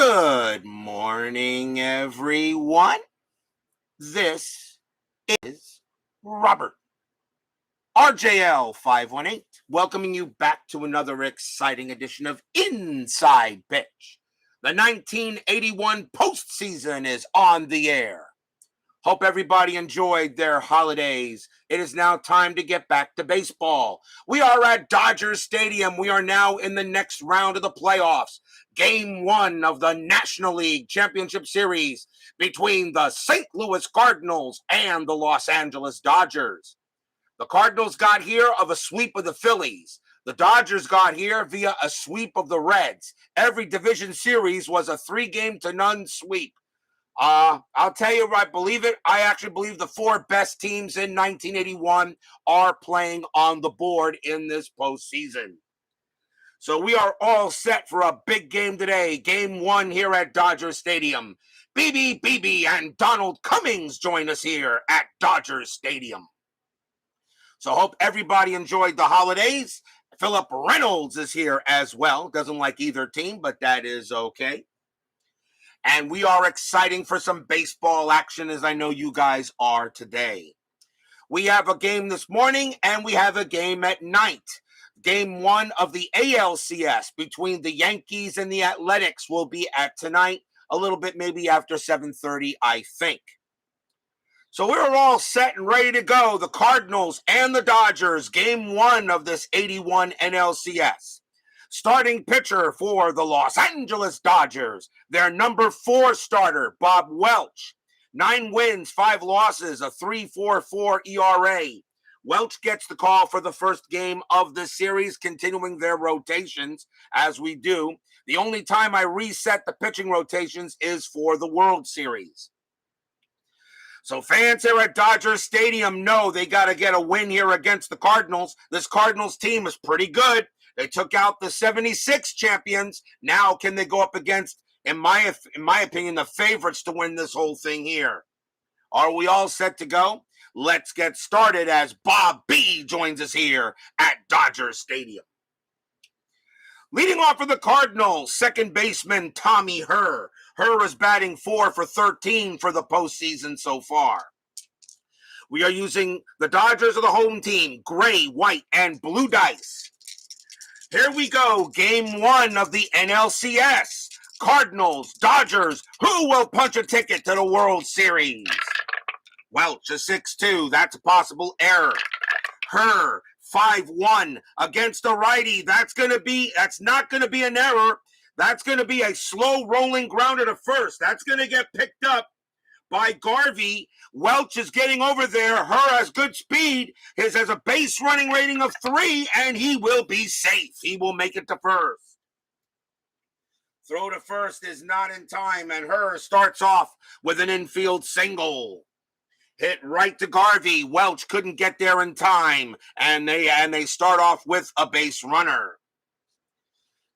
Good morning, everyone. This is Robert, RJL 518, welcoming you back to another exciting edition of Inside Pitch. The 1981 postseason is on the air. Hope everybody enjoyed their holidays. It is now time to get back to baseball. We are at Dodger Stadium. We are now in the next round of the playoffs. Game 1 of the National League Championship Series between the St. Louis Cardinals and the Los Angeles Dodgers. The Cardinals got here of a sweep of the Phillies. The Dodgers got here via a sweep of the Reds. Every division series was a 3-0 sweep. I'll tell you, I believe it. I actually believe the 4 best teams in 1981 are playing on the board in this postseason. So we are all set for a big game today. Game 1 here at Dodger Stadium. BB and Donald Cummings join us here at Dodger Stadium. So hope everybody enjoyed the holidays. Philip Reynolds is here as well. Doesn't like either team, but that is okay. And we are exciting for some baseball action, as I know you guys are today. We have a game this morning, and we have a game at night. Game 1 of the ALCS between the Yankees and the Athletics will be at tonight, a little bit maybe after 7:30, I think. So we're all set and ready to go. The Cardinals and the Dodgers, game 1 of this 81 NLCS. Starting pitcher for the Los Angeles Dodgers, their number 4 starter, Bob Welch. 9 wins, 5 losses, a 3.44 ERA. Welch gets the call for the first game of the series, continuing their rotations, as we do. The only time I reset the pitching rotations is for the World Series. So fans here at Dodger Stadium know they got to get a win here against the Cardinals. This Cardinals team is pretty good. They took out the 76 champions. Now can they go up against, in my opinion, the favorites to win this whole thing here? Are we all set to go? Let's get started as Bob B joins us here at Dodger Stadium. Leading off for the Cardinals, second baseman Tommy Herr. Herr is batting 4 for 13 for the postseason so far. We are using the Dodgers are the home team, gray, white, and blue dice. Here we go, game 1 of the NLCS. Cardinals, Dodgers, who will punch a ticket to the World Series? Welch, a 6-2, that's a possible error. Herr, 5-1 against a righty. That's not going to be an error. That's going to be a slow rolling grounder to first. That's going to get picked up by Garvey. Welch is getting over there. Herr has good speed. His has a base running rating of 3, and he will be safe. He will make it to first. Throw to first is not in time, and Herr starts off with an infield single. Hit right to Garvey. Welch couldn't get there in time, and they start off with a base runner.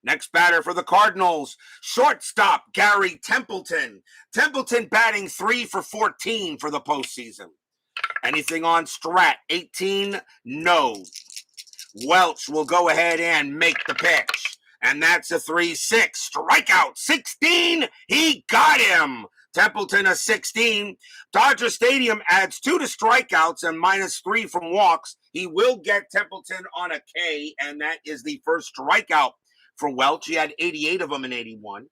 Next batter for the Cardinals, shortstop Gary Templeton. Templeton batting 3 for 14 for the postseason. Anything on Strat? 18? No. Welch will go ahead and make the pitch. And that's a 3-6. Strikeout 16. He got him. Templeton a 16. Dodger Stadium adds 2 to strikeouts and -3 from walks. He will get Templeton on a K, and that is the first strikeout for Welch. He had 88 of them in 81.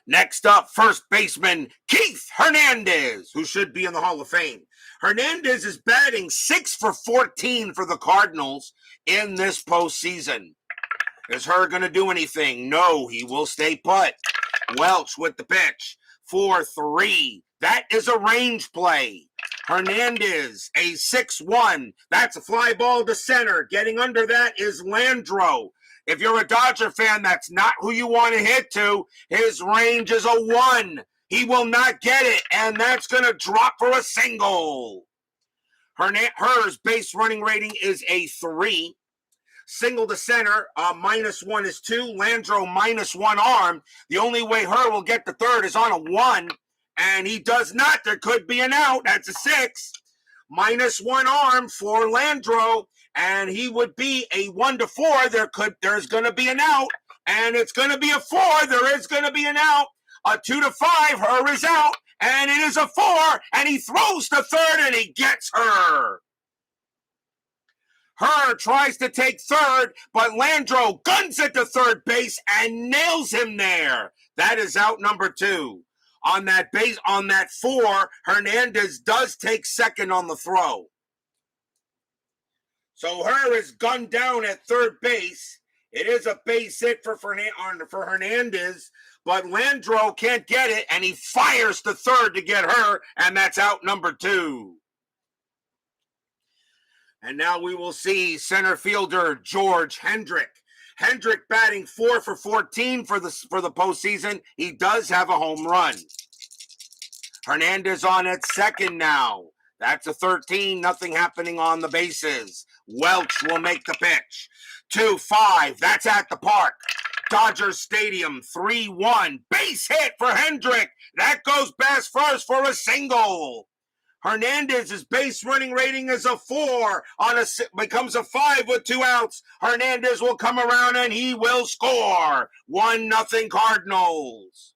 Next up, first baseman Keith Hernandez, who should be in the Hall of Fame. Hernandez is batting 6 for 14 for the Cardinals in this postseason. Is Herr going to do anything? No, he will stay put. Welch with the pitch. 4-3. That is a range play. Hernandez, a 6-1. That's a fly ball to center. Getting under that is Landreau. If you're a Dodger fan, that's not who you want to hit to. His range is a 1. He will not get it, and that's going to drop for a single. Herr's base running rating is a 3. Single to center, -1 is 2. Landreau -1 arm. The only way Herr will get the third is on a 1. And he does not. There could be an out. That's a 6. -1 arm for Landreau. And he would be a 1-4. There's going to be an out. and it's going to be a 4. There is going to be an out. A 2-5. Her is out, and it is a 4. And he throws to third, and he gets her. Her tries to take third, but Landro guns it to third base and nails him there. That is out number 2. On that 4, Hernandez does take second on the throw. So her is gunned down at third base. It is a base hit for Hernandez, but Landro can't get it, and he fires to third to get her, and that's out number 2. And now we will see center fielder George Hendrick. Hendrick batting 4 for 14 for the postseason. He does have a home run. Hernandez on at second now. That's a 13. Nothing happening on the bases. Welch will make the pitch. 2-5. That's at the park. Dodgers Stadium. 3-1. Base hit for Hendrick. That goes past first for a single. Hernandez's base running rating is a 4. Becomes a 5 with 2 outs. Hernandez will come around and he will score. 1-0 Cardinals.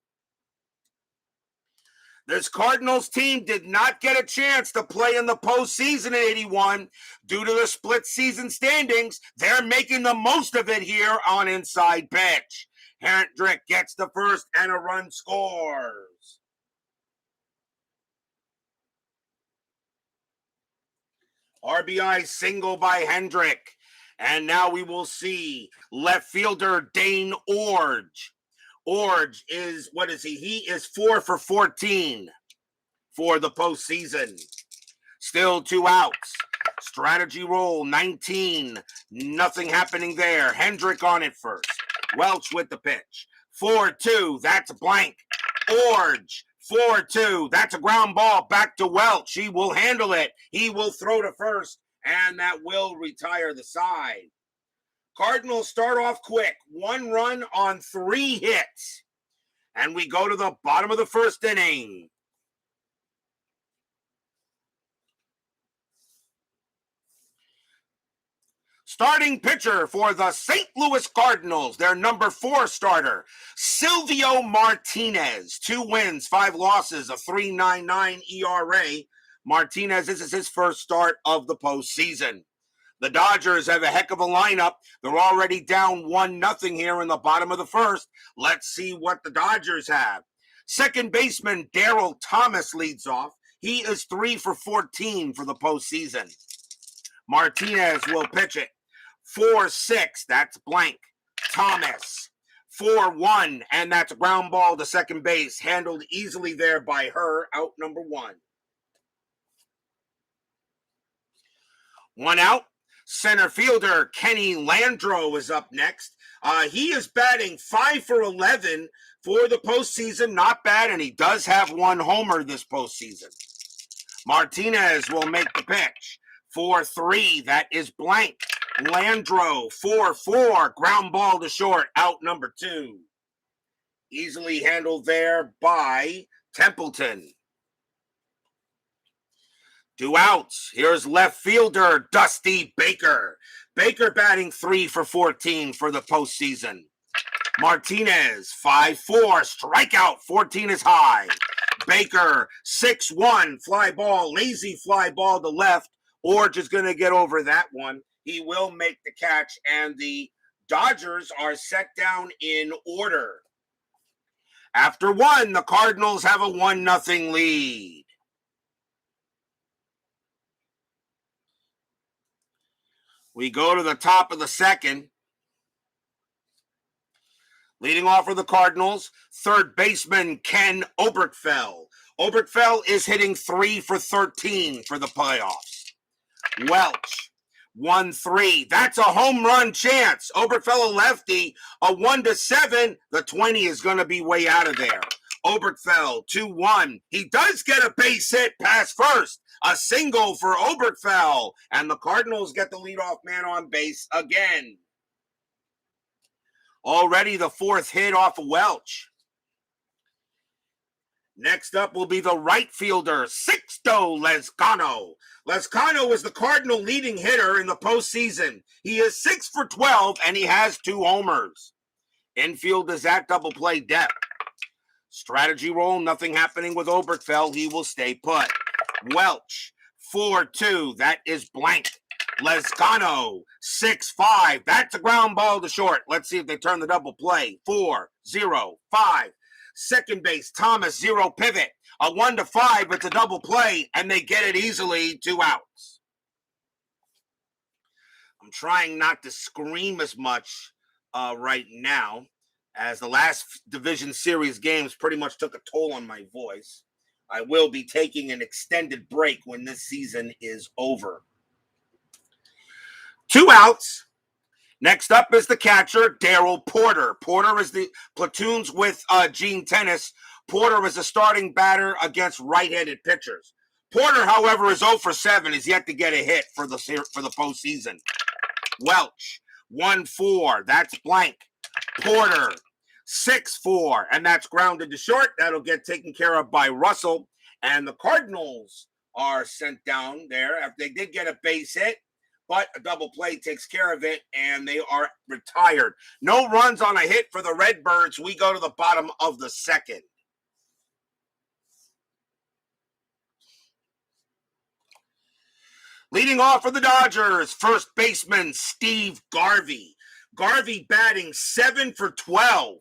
This Cardinals team did not get a chance to play in the postseason in 81 due to the split season standings. They're making the most of it here on inside pitch. Hendrick gets the first and a run scores. RBI single by Hendrick. And now we will see left fielder Dane Orge. Orge is, what is he? He is 4 for 14 for the postseason. Still 2 outs. Strategy roll, 19. Nothing happening there. Hendrick on it first. Welch with the pitch. 4-2. That's blank. Orge. 4-2. That's a ground ball back to Welch. He will handle it. He will throw to first, and that will retire the side. Cardinals start off quick. 1 run on 3 hits. And we go to the bottom of the first inning. Starting pitcher for the St. Louis Cardinals, their number 4 starter, Silvio Martinez. 2 wins, 5 losses, a 3.99 ERA. Martinez, this is his first start of the postseason. The Dodgers have a heck of a lineup. They're already down 1-0 here in the bottom of the first. Let's see what the Dodgers have. Second baseman Darryl Thomas leads off. He is 3 for 14 for the postseason. Martinez will pitch it. 4-6, that's blank. Thomas. 4-1, and that's a ground ball to second base. Handled easily there by her, out number 1. 1 out. Center fielder Kenny Landro is up next. He is batting 5 for 11 for the postseason. Not bad, and he does have 1 homer this postseason. Martinez will make the pitch. 4-3, that is blank. Landro, 4-4, ground ball to short, out number 2. Easily handled there by Templeton. 2 outs. Here's left fielder Dusty Baker. Baker batting 3 for 14 for the postseason. Martinez, 5-4, strikeout, 14 is high. Baker, 6-1, fly ball, lazy fly ball to left. Orge is going to get over that one. He will make the catch, and the Dodgers are set down in order. After 1, the Cardinals have a 1-0 lead. We go to the top of the second. Leading off for the Cardinals, third baseman Ken Oberkfell. Oberkfell is hitting 3 for 13 for the playoffs. Welch, 1-3. That's a home run chance. Oberkfell a lefty, a 1-7. The 20 is going to be way out of there. Oberkfell, 2-1. He does get a base hit past first. A single for Oberkfell. And the Cardinals get the leadoff man on base again. Already the 4th hit off of Welch. Next up will be the right fielder, Sixto Lezcano. Lezcano is the Cardinal leading hitter in the postseason. He is 6 for 12, and he has 2 homers. Infield is at double play depth. Strategy roll, nothing happening with Oberkfell. He will stay put. Welch, 4-2. That is blank. Lezcano, 6-5. That's a ground ball to short. Let's see if they turn the double play. 4-0-5. Second base, Thomas, 0 pivot. A 1-5, it's a double play, and they get it easily, 2 outs. I'm trying not to scream as much right now, as the last division series games pretty much took a toll on my voice. I will be taking an extended break when this season is over. 2 outs. Next up is the catcher, Darryl Porter. Porter is the platoons with Gene Tennis. Porter is a starting batter against right-handed pitchers. Porter, however, is 0-for-7. Is yet to get a hit for the postseason. Welch, 1-4. That's blank. Porter, 6-4. And that's grounded to short. That'll get taken care of by Russell. And the Cardinals are sent down there. They did get a base hit, but a double play takes care of it, and they are retired. No runs on a hit for the Redbirds. We go to the bottom of the second. Leading off for the Dodgers, first baseman Steve Garvey. Garvey batting 7-for-12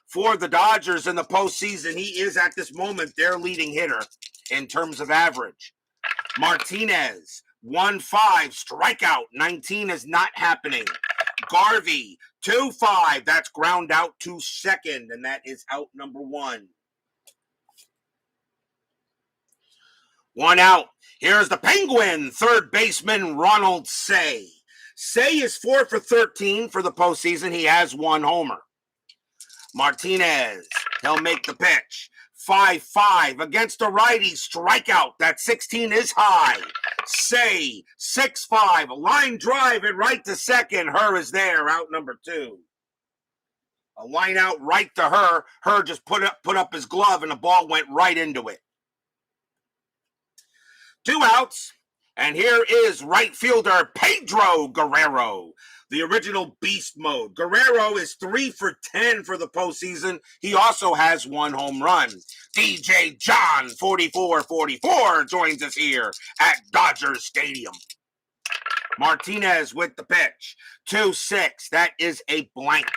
for the Dodgers in the postseason. He is, at this moment, their leading hitter in terms of average. Martinez, 1-5, strikeout, 19 is not happening. Garvey, 2-5, that's ground out to second, and that is out number 1. 1 out. Here's the Penguin, third baseman Ronald Say. Say is 4-for-13 for the postseason. He has 1 homer. Martinez, he'll make the pitch. 5-5 against a righty, strikeout. That 16 is high. Say, 6-5, line drive and right to second. Her is there, out number 2. A line out right to her. Her just put up his glove and the ball went right into it. 2 outs, and here is right fielder Pedro Guerrero, the original beast mode. Guerrero is 3-for-10 for the postseason. He also has 1 home run. DJ John, 44-44, joins us here at Dodger Stadium. Martinez with the pitch. 2-6, that is a blank.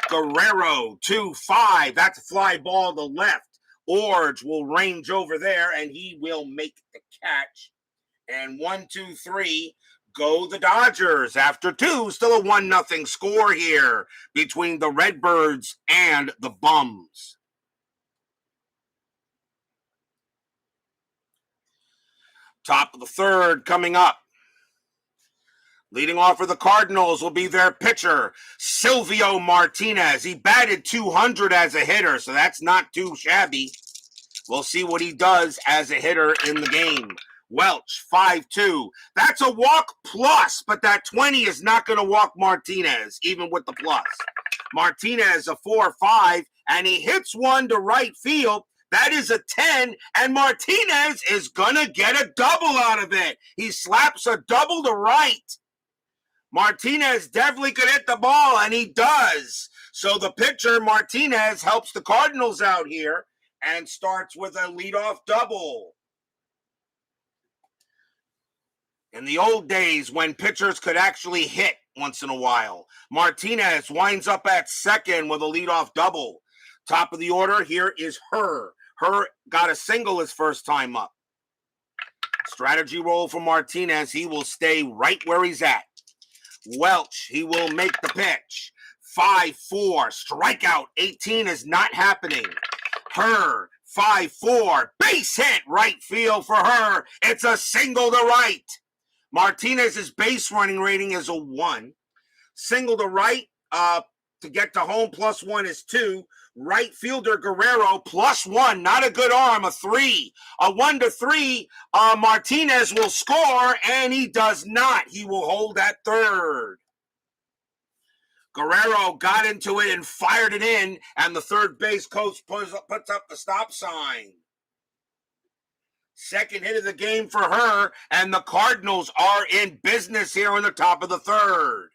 Guerrero, 2-5, that's a fly ball to left. Orge will range over there, and he will make the catch. And 1-2-3, go the Dodgers. After 2, still a 1-0 score here between the Redbirds and the Bums. Top of the third coming up. Leading off for the Cardinals will be their pitcher, Silvio Martinez. He batted 200 as a hitter, so that's not too shabby. We'll see what he does as a hitter in the game. Welch, 5-2. That's a walk plus, but that 20 is not going to walk Martinez, even with the plus. Martinez, a 4-5, and he hits one to right field. That is a 10, and Martinez is going to get a double out of it. He slaps a double to right. Martinez definitely could hit the ball, and he does. So the pitcher, Martinez, helps the Cardinals out here and starts with a leadoff double. In the old days when pitchers could actually hit once in a while, Martinez winds up at second with a leadoff double. Top of the order, here is Her. Her got a single his first time up. Strategy roll for Martinez. He will stay right where he's at. Welch, he will make the pitch. 5-4, strikeout, 18 is not happening. Her, 5-4, base hit, right field for Her. It's a single to right. Martinez's base running rating is a 1. Single to right, to get to home, +1 is 2. Right fielder Guerrero, +1, not a good arm, a 3. A 1-3, Martinez will score, and he does not. He will hold at third. Guerrero got into it and fired it in, and the third base coach puts up the stop sign. Second hit of the game for Her, and the Cardinals are in business here in the top of the third.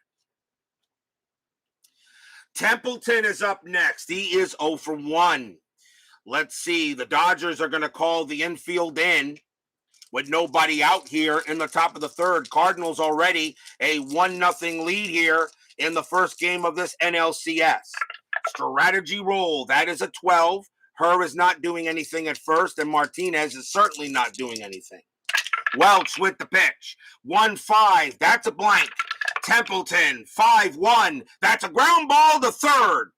Templeton is up next. He is 0 for 1. Let's see. The Dodgers are going to call the infield in with nobody out here in the top of the third. Cardinals already a 1-0 lead here in the first game of this NLCS. Strategy roll. That is a 12. Herr is not doing anything at first, and Martinez is certainly not doing anything. Welch with the pitch. 1-5. That's a blank. Templeton, 5-1. That's a ground ball to third.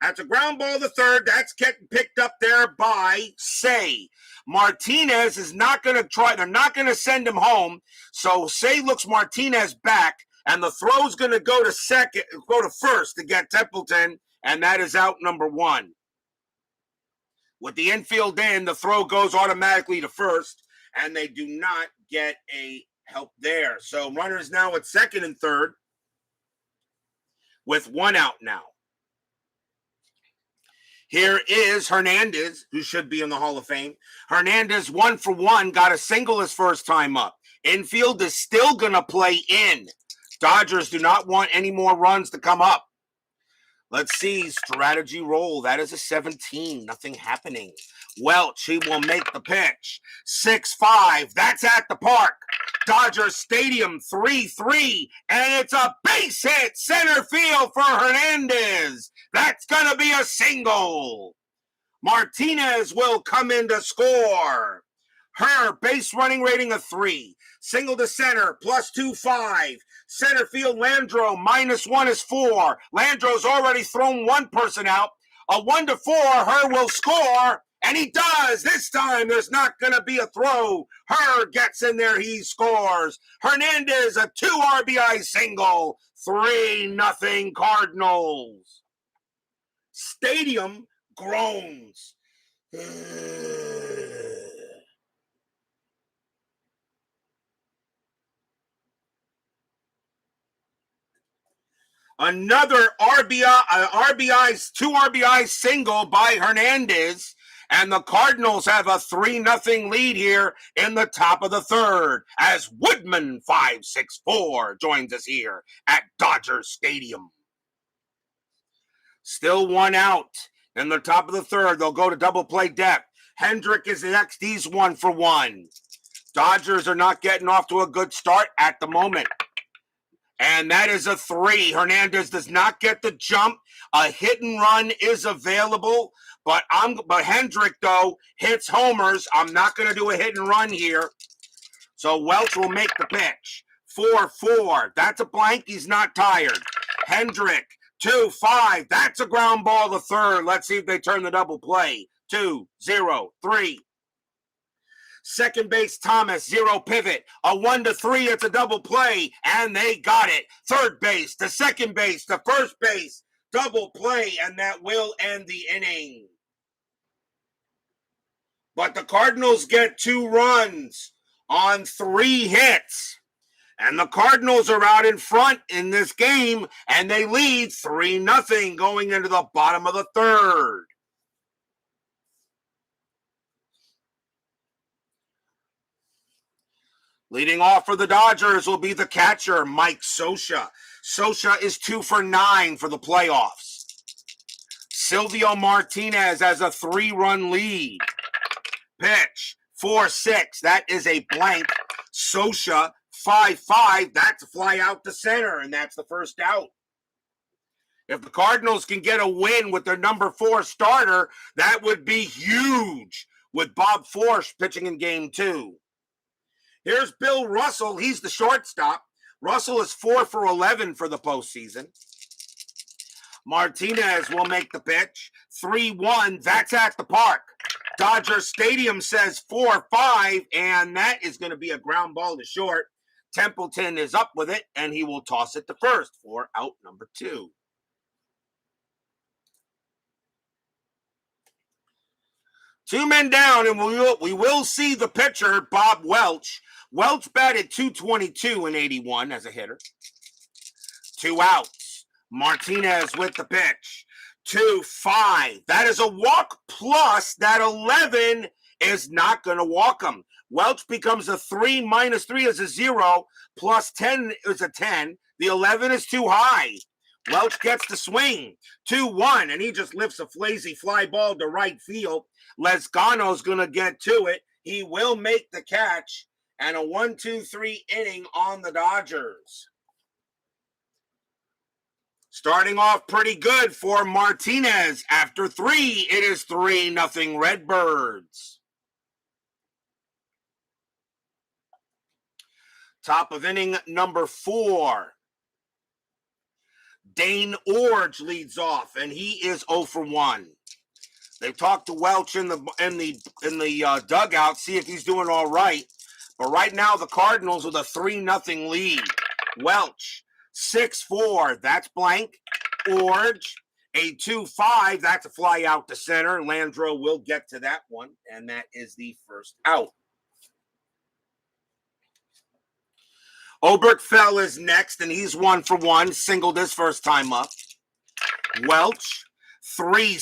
That's a ground ball to third. That's getting picked up there by Say. Martinez is not going to try. They're not going to send him home. So Say looks Martinez back, and the throw's going to go to first to get Templeton, and that is out number 1. With the infield in, the throw goes automatically to first, and they do not get a help there. So runners now at second and third with 1 out now. Here is Hernandez, who should be in the Hall of Fame. Hernandez 1 for 1, got a single his first time up. Infield is still going to play in. Dodgers do not want any more runs to come up. Let's see, strategy roll. That is a 17, nothing happening. Welch, he will make the pitch. 6-5, that's at the park. Dodger Stadium, 3-3, and it's a base hit center field for Hernandez. That's going to be a single. Martinez will come in to score. Herr, base running rating of 3. Single to center, +2-5. Center field, Landro, -1 is 4. Landro's already thrown one person out. A 1-4, Herr will score, and he does. This time, there's not going to be a throw. Herr gets in there, he scores. Hernandez, a 2 RBI single. 3-0 Cardinals. Stadium groans. Another RBI, 2 RBI single by Hernandez, and the Cardinals have a 3-0 lead here in the top of the third as Woodman 564 joins us here at Dodger Stadium. Still 1 out in the top of the third. They'll go to double play depth. Hendrick is next. He's 1 for 1. Dodgers are not getting off to a good start at the moment. And that is a 3. Hernandez does not get the jump. A hit and run is available, but Hendrick, though, hits homers. I'm not going to do a hit and run here. So Welch will make the pitch. 4-4. That's a blank. He's not tired. Hendrick, 2-5. That's a ground ball to third. Let's see if they turn the double play. 2-0-3. Second base, Thomas, 0 pivot. A 1-3, it's a double play, and they got it. Third base to second base to first base, double play, and that will end the inning. But the Cardinals get 2 runs on 3 hits. And the Cardinals are out in front in this game, and they lead 3-0 going into the bottom of the third. Leading off for the Dodgers will be the catcher, Mike Scioscia. Scioscia is 2 for 9 for the playoffs. Silvio Martinez has a 3-run lead. Pitch, 4-6. That is a blank. Scioscia, 5-5. That's a fly out to center, and that's the first out. If the Cardinals can get a win with their number 4 starter, that would be huge with Bob Forsch pitching in game 2. Here's Bill Russell. He's the shortstop. Russell is 4 for 11 for the postseason. Martinez will make the pitch. 3-1. That's at the park. Dodger Stadium says 4-5, and that is going to be a ground ball to short. Templeton is up with it, and he will toss it to first for out number 2. Two men down, and we will see the pitcher, Bob Welch. Welch batted .222 in 81 as a hitter. 2 outs. Martinez with the pitch. 2-5. That is a walk plus that 11 is not going to walk him. Welch becomes a 3 minus 3 is a 0 plus 10 is a 10. The 11 is too high. Welch gets the swing. 2-1, and he just lifts a lazy fly ball to right field. Lezcano's going to get to it. He will make the catch, and a 1-2-3 inning on the Dodgers. Starting off pretty good for Martinez. After 3, it is 3-0 Redbirds. Top of inning number 4. Dane Orge leads off, and he is 0 for 1. They talked to Welch in the dugout, see if he's doing all right. But right now, the Cardinals with a 3-0 lead. Welch, 6-4, that's blank. Orge, a 2-5, that's a fly out to center. Landreau will get to that one, and that is the first out. Oberkfell is next, and he's 1 for 1, singled his first time up. Welch, 3-6,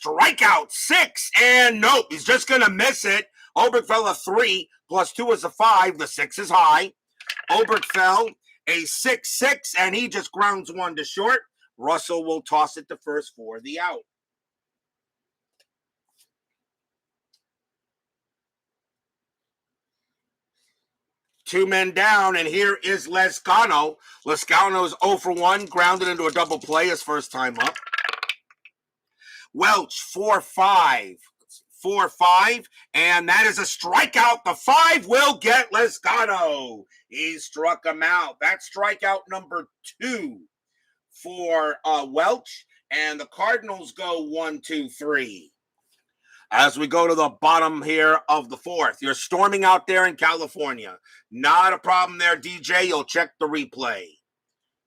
strikeout 6, and nope, he's just going to miss it. Oberkfell a 3, plus 2 is a 5, the 6 is high. Oberkfell, a 6-6, and he just grounds one to short. Russell will toss it to first for the out. Two men down, and here is Lezcano. Lezcano's 0 for 1, grounded into a double play his first time up. Welch, 4-5. 4-5, and that is a strikeout. The 5 will get Lezcano. He struck him out. That's strikeout number 2 for Welch, and the Cardinals go 1-2-3. As we go to the bottom here of the 4th, you're storming out there in California. Not a problem there, DJ. You'll check the replay.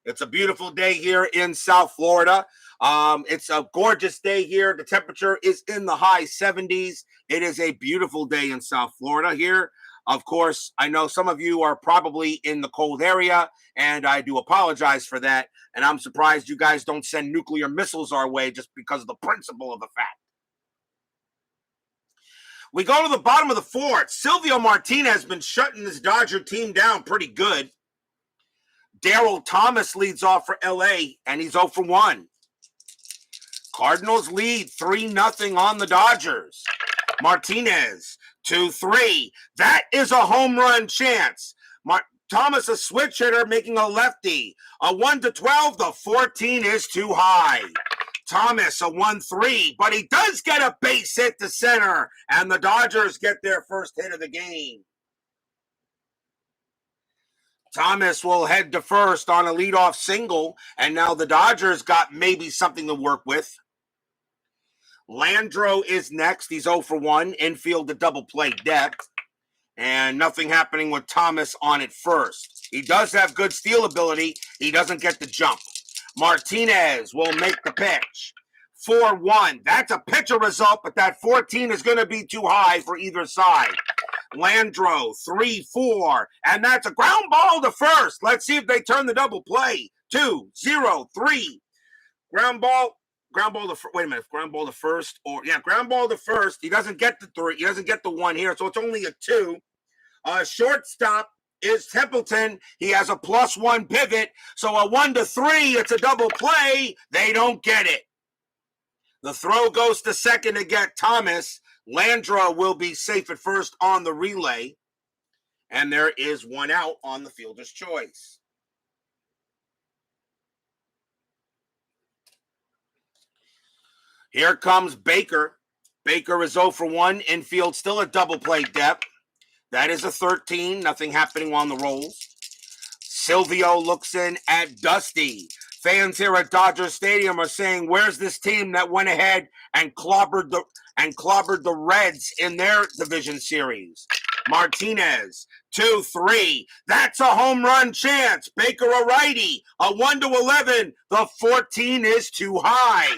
It's a beautiful day here in South Florida. It's a gorgeous day here. The temperature is in the high 70s. It is a beautiful day in South Florida here. Of course, I know some of you are probably in the cold area, and I do apologize for that. And I'm surprised you guys don't send nuclear missiles our way just because of the principle of the fact. We go to the bottom of the 4th. Silvio Martinez has been shutting this Dodger team down pretty good. Darryl Thomas leads off for LA, and he's 0 for 1. Cardinals lead 3-0 on the Dodgers. Martinez, 2-3. That is a home run chance. Thomas, a switch hitter, making a lefty. A 1-12, the 14 is too high. Thomas, a 1-3, but he does get a base hit to center, and the Dodgers get their first hit of the game. Thomas will head to first on a leadoff single, and now the Dodgers got maybe something to work with. Landreau is next. He's 0 for 1, infield to double play depth, and nothing happening with Thomas on at first. He does have good steal ability. He doesn't get the jump. Martinez will make the pitch. 4-1. That's a pitcher result, but that 14 is going to be too high for either side. Landreau, 3-4, and that's a ground ball to first. Let's see if they turn the double play. 2-0-3. Ground ball to wait a minute. Ground ball to first, ground ball to first. He doesn't get the 3. He doesn't get the 1 here, so it's only a 2. Shortstop is Templeton. He has a +1 pivot, so a 1-3. It's a double play. They don't get it. The throw goes to second to get Thomas. Landreau will be safe at first on the relay, and there is 1 out on the fielder's choice. Here comes Baker. Baker is 0 for 1. Infield still a double play depth. That is a 13. Nothing happening on the rolls. Silvio looks in at Dusty. Fans here at Dodger Stadium are saying, where's this team that went ahead and clobbered the Reds in their division series? Martinez, 2-3. That's a home run chance. Baker a righty. A 1-11. The 14 is too high.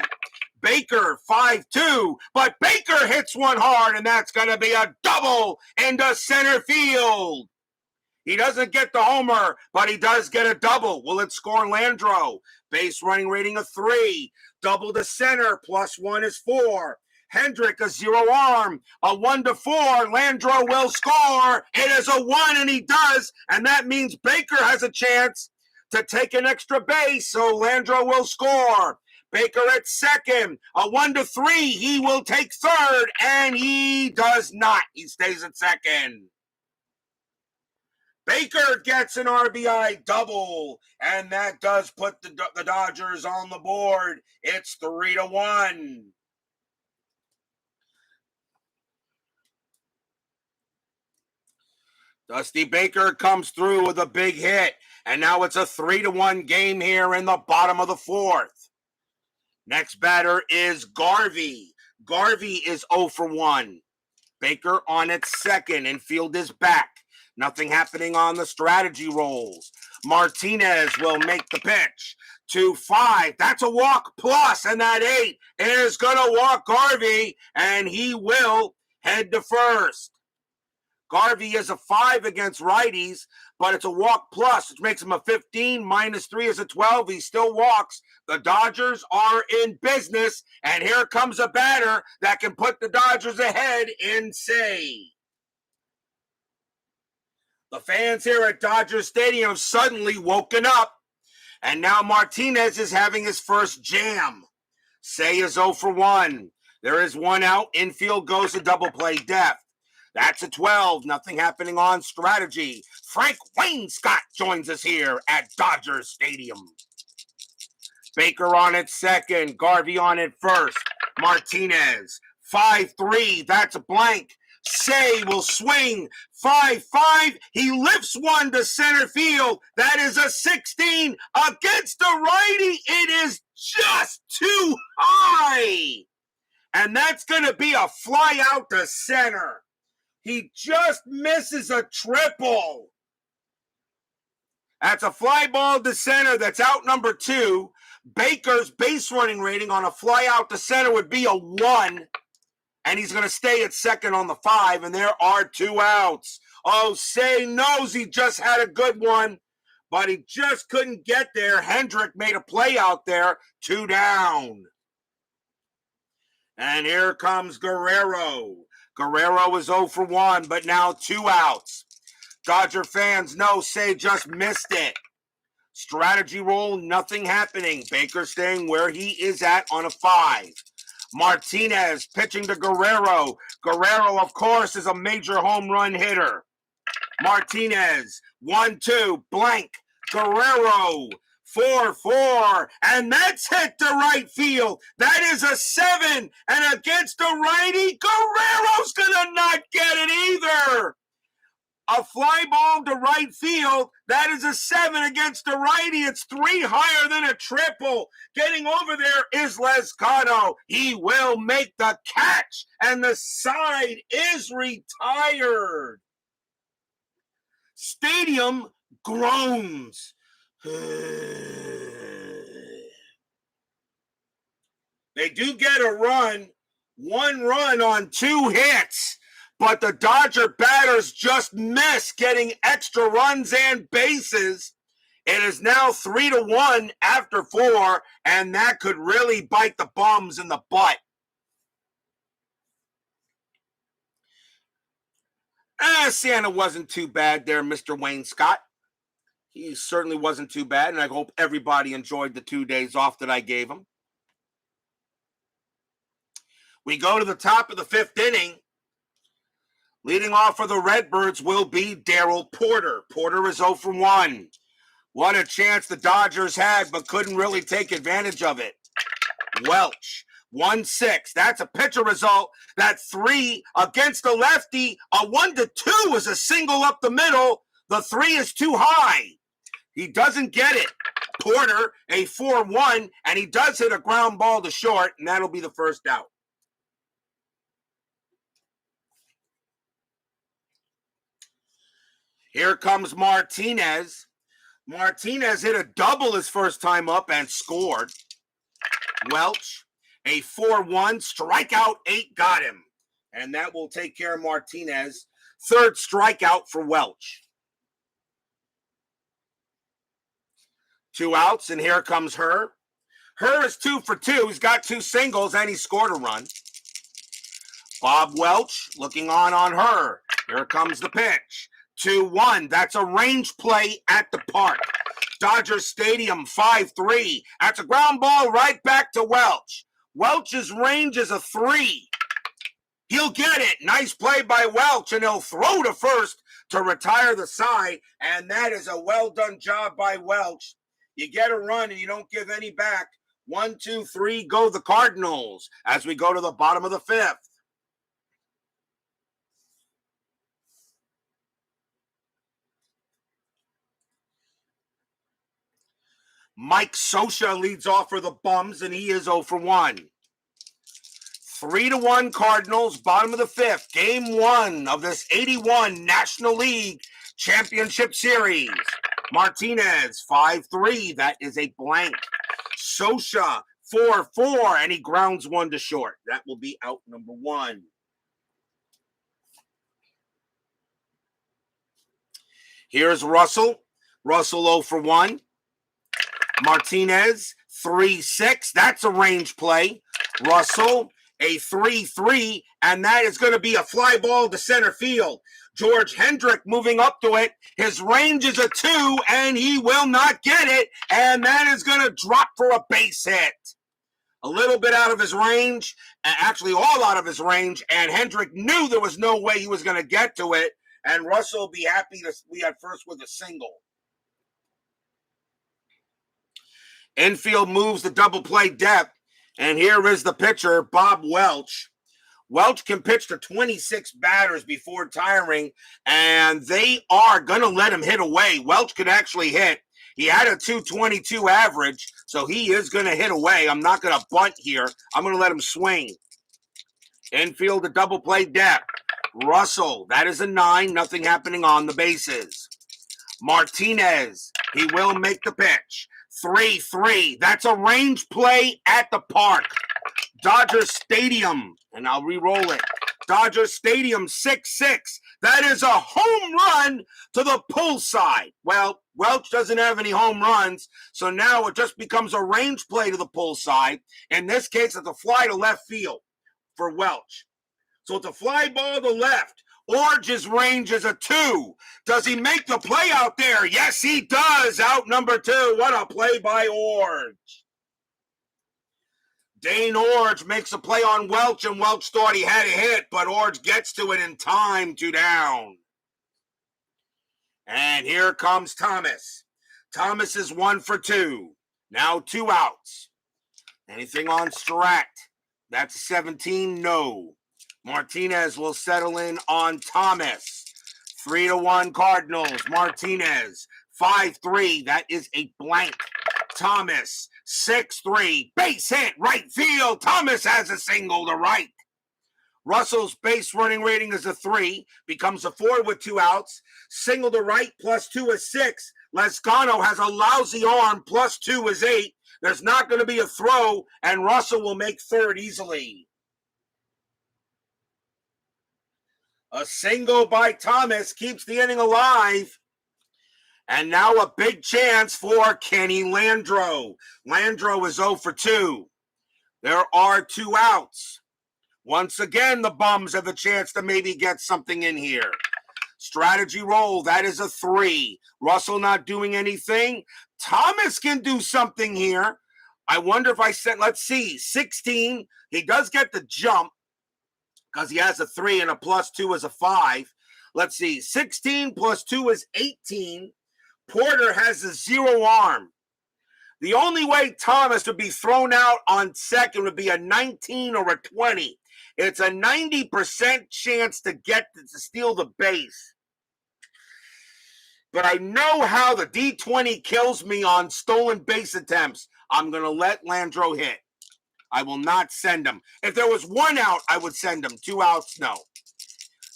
Baker, 5-2, but Baker hits one hard, and that's going to be a double into center field. He doesn't get the homer, but he does get a double. Will it score Landreau? Base running rating of 3. Double to center, +1 is 4. Hendrick, a 0 arm, a 1-4. Landreau will score. It is a 1, and he does, and that means Baker has a chance to take an extra base, so Landro will score. Baker at second, a 1-3. He will take third, and he does not. He stays at second. Baker gets an RBI double, and that does put the Dodgers on the board. It's 3-1. Dusty Baker comes through with a big hit, and now it's a 3-1 game here in the bottom of the fourth. Next batter is Garvey. Garvey is 0 for 1. Baker on at second, and field is back. Nothing happening on the strategy rolls. Martinez will make the pitch. 2-5. That's a walk plus, and that 8 is going to walk Garvey, and he will head to first. Garvey is a 5 against righties, but it's a walk plus, which makes him a 15. -3 is a 12. He still walks. The Dodgers are in business, and here comes a batter that can put the Dodgers ahead in say. The fans here at Dodger Stadium have suddenly woken up, and now Martinez is having his first jam. Say is 0 for 1. There is one out. Infield goes to double play depth. That's a 12. Nothing happening on strategy. Frank Wainscott joins us here at Dodger Stadium. Baker on at second. Garvey on at first. Martinez. 5-3. That's a blank. Say will swing. 5-5. He lifts one to center field. That is a 16 against the righty. It is just too high. And that's going to be a fly out to center. He just misses a triple. That's a fly ball to center. That's out number 2. Baker's base running rating on a fly out to center would be a 1. And he's going to stay at second on the 5. And there are 2 outs. Oh, Say knows he just had a good one, but he just couldn't get there. Hendrick made a play out there. 2 down. And here comes Guerrero. Guerrero is 0 for 1, but now 2 outs. Dodger fans know Say just missed it. Strategy roll, nothing happening. Baker staying where he is at on a 5. Martinez pitching to Guerrero. Guerrero, of course, is a major home run hitter. Martinez, 1-2, blank. Guerrero, 4-4, and that's hit to right field. That is a 7, and against the righty, Guerrero's gonna not get it either. A fly ball to right field, that is a 7 against the righty. It's 3 higher than a triple. Getting over there is Lescano. He will make the catch, and the side is retired. Stadium groans. They do get a run, 1 run on 2 hits, but the Dodger batters just miss getting extra runs and bases. It is now 3-1 after 4, and that could really bite the bums in the butt. Santa wasn't too bad there, Mr. Wainscott. He certainly wasn't too bad, and I hope everybody enjoyed the 2 days off that I gave him. We go to the top of the 5th inning. Leading off for the Redbirds will be Darrell Porter. Porter is 0 for 1. What a chance the Dodgers had, but couldn't really take advantage of it. Welch, 1-6. That's a pitcher result. That 3 against the lefty. A 1-2 is a single up the middle. The 3 is too high. He doesn't get it. Porter, a 4-1, and he does hit a ground ball to short, and that'll be the first out. Here comes Martinez. Martinez hit a double his first time up and scored. Welch, a 4-1, strikeout 8 got him. And that will take care of Martinez. 3rd strikeout for Welch. 2 outs, and here comes Herr. Herr is 2 for 2. He's got 2 singles, and he scored a run. Bob Welch looking on Herr. Here comes the pitch. 2-1. That's a range play at the park. Dodger Stadium, 5-3. That's a ground ball right back to Welch. Welch's range is a 3. He'll get it. Nice play by Welch, and he'll throw to first to retire the side, and that is a well-done job by Welch. You get a run, and you don't give any back. 1, 2, 3, go the Cardinals as we go to the bottom of the 5th. Mike Scioscia leads off for the Bums, and he is 0 for 1. 3-1 Cardinals, bottom of the 5th. Game 1 of this 81 National League Championship Series. Martinez, 5-3. That is a blank. Scioscia, 4-4, and he grounds one to short. That will be out number 1. Here's Russell. Russell 0 for 1. Martinez, 3-6. That's a range play. Russell, a 3-3, and that is going to be a fly ball to center field. George Hendrick moving up to it. His range is a 2, and he will not get it, and that is going to drop for a base hit. A little bit out of his range, actually all out of his range, and Hendrick knew there was no way he was going to get to it, and Russell will be happy to be at first with a single. Infield moves the double play depth, and here is the pitcher, Bob Welch. Welch can pitch to 26 batters before tiring, and they are going to let him hit away. Welch could actually hit. He had a 222 average, so he is going to hit away. I'm not going to bunt here. I'm going to let him swing. Infield, the double play depth. Russell, that is a 9. Nothing happening on the bases. Martinez, he will make the pitch. 3-3. That's a range play at the park. Dodger Stadium, and I'll re-roll it. Dodger Stadium, 6-6. That is a home run to the pull side. Well, Welch doesn't have any home runs, so now it just becomes a range play to the pull side. In this case, it's a fly to left field for Welch. So it's a fly ball to left. Orge's range is a 2. Does he make the play out there? Yes, he does. Out number 2. What a play by Orge. Dane Orge makes a play on Welch, and Welch thought he had a hit, but Orge gets to it in time, 2 down. And here comes Thomas. Thomas is 1 for 2. Now 2 outs. Anything on Strat? That's 17, no. Martinez will settle in on Thomas. 3-1 Cardinals. Martinez, 5-3. That is a blank. Thomas, 6-3. Base hit, right field. Thomas has a single to right. Russell's base running rating is a 3. Becomes a 4 with 2 outs. Single to right, +2 is 6. Lezcano has a lousy arm, +2 is 8. There's not going to be a throw, and Russell will make third easily. A single by Thomas keeps the inning alive. And now a big chance for Kenny Landreaux. Landreaux is 0 for 2. There are 2 outs. Once again, the Bums have a chance to maybe get something in here. Strategy roll, that is a 3. Russell not doing anything. Thomas can do something here. I wonder if I said, let's see, 16. He does get the jump, because he has a 3 and a +2 is a 5. Let's see, 16 +2 is 18. Porter has a 0 arm. The only way Thomas would be thrown out on second would be a 19 or a 20. It's a 90% chance to steal the base. But I know how the D20 kills me on stolen base attempts. I'm going to let Landreaux hit. I will not send him. If there was 1 out, I would send him. 2 outs, no.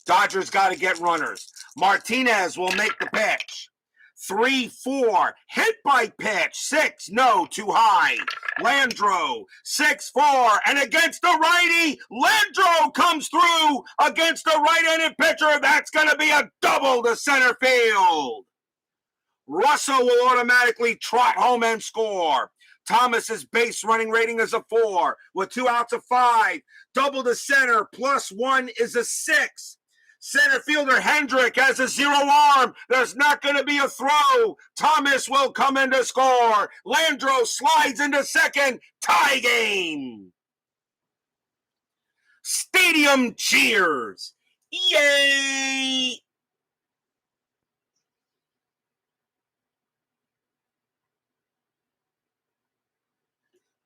Dodgers got to get runners. Martinez will make the pitch. 3-4. Hit by pitch. 6. No, too high. Landreaux. 6-4. And against the righty, Landreaux comes through against the right-handed pitcher. That's going to be a double to center field. Russell will automatically trot home and score. Thomas's base running rating is a 4 with 2 outs of 5. Double to center +1 is a 6. Center fielder Hendrick has a zero arm. There's not going to be a throw. Thomas will come in to score. Landro slides into second. Tie game. Stadium cheers. Yay!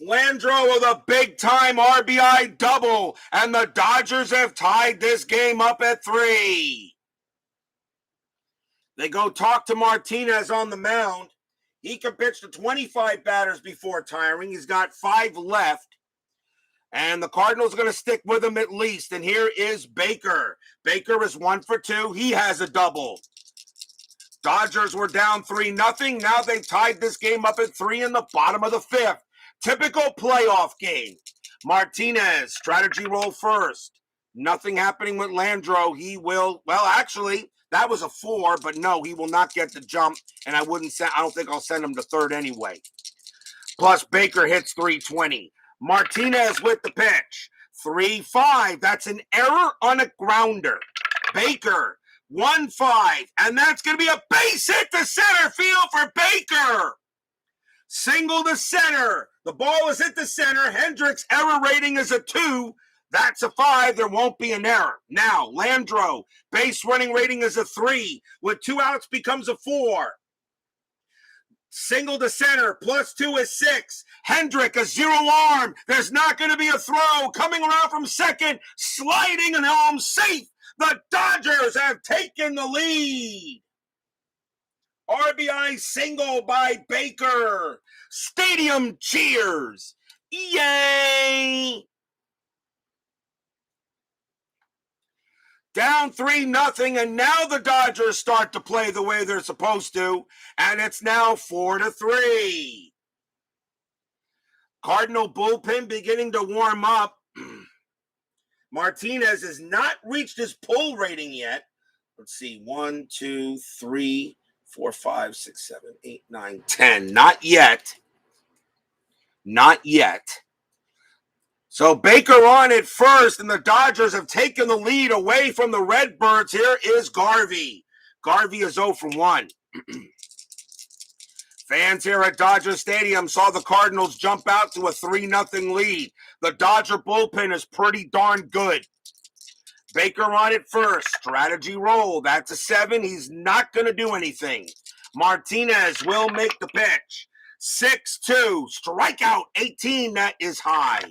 Landro with a big-time RBI double, and the Dodgers have tied this game up at 3. They go talk to Martinez on the mound. He can pitch to 25 batters before tiring. He's got 5 left, and the Cardinals are going to stick with him at least. And here is Baker. Baker is 1 for 2. He has a double. Dodgers were down 3-0. Now they tied this game up at 3 in the bottom of the 5th. Typical playoff game. Martinez, strategy roll first. Nothing happening with Landro. He will, well, actually, that was a 4, but no, he will not get the jump, and I don't think I'll send him to third anyway. Plus, Baker hits 320. Martinez with the pitch. 3-5. That's an error on a grounder. Baker, 1-5, and that's going to be a base hit to center field for Baker. Single to center. The ball is hit to center. Hendrick's error rating is a 2. That's a 5. There won't be an error. Now, Landro, base running rating is a 3. With 2 outs becomes a 4. Single to center, plus 2 is 6. Hendrick, a zero arm. There's not going to be a throw. Coming around from second, sliding and home safe. The Dodgers have taken the lead. RBI single by Baker. Stadium cheers. Yay! Down 3-0, and now the Dodgers start to play the way they're supposed to, and it's now 4-3. Cardinal bullpen beginning to warm up. Martinez has not reached his pull rating yet. Let's see, 1, 2, 3, 4, 5, 6, 7, 8, 9, 10. Not yet. Not yet. So Baker on at first, and the Dodgers have taken the lead away from the Redbirds. Here is Garvey. Garvey is 0 for 1. Fans here at Dodger Stadium saw the Cardinals jump out to a 3-0 lead. The Dodger bullpen is pretty darn good. Baker on it first. Strategy roll. That's a 7. He's not going to do anything. Martinez will make the pitch. 6-2. Strikeout 18. That is high.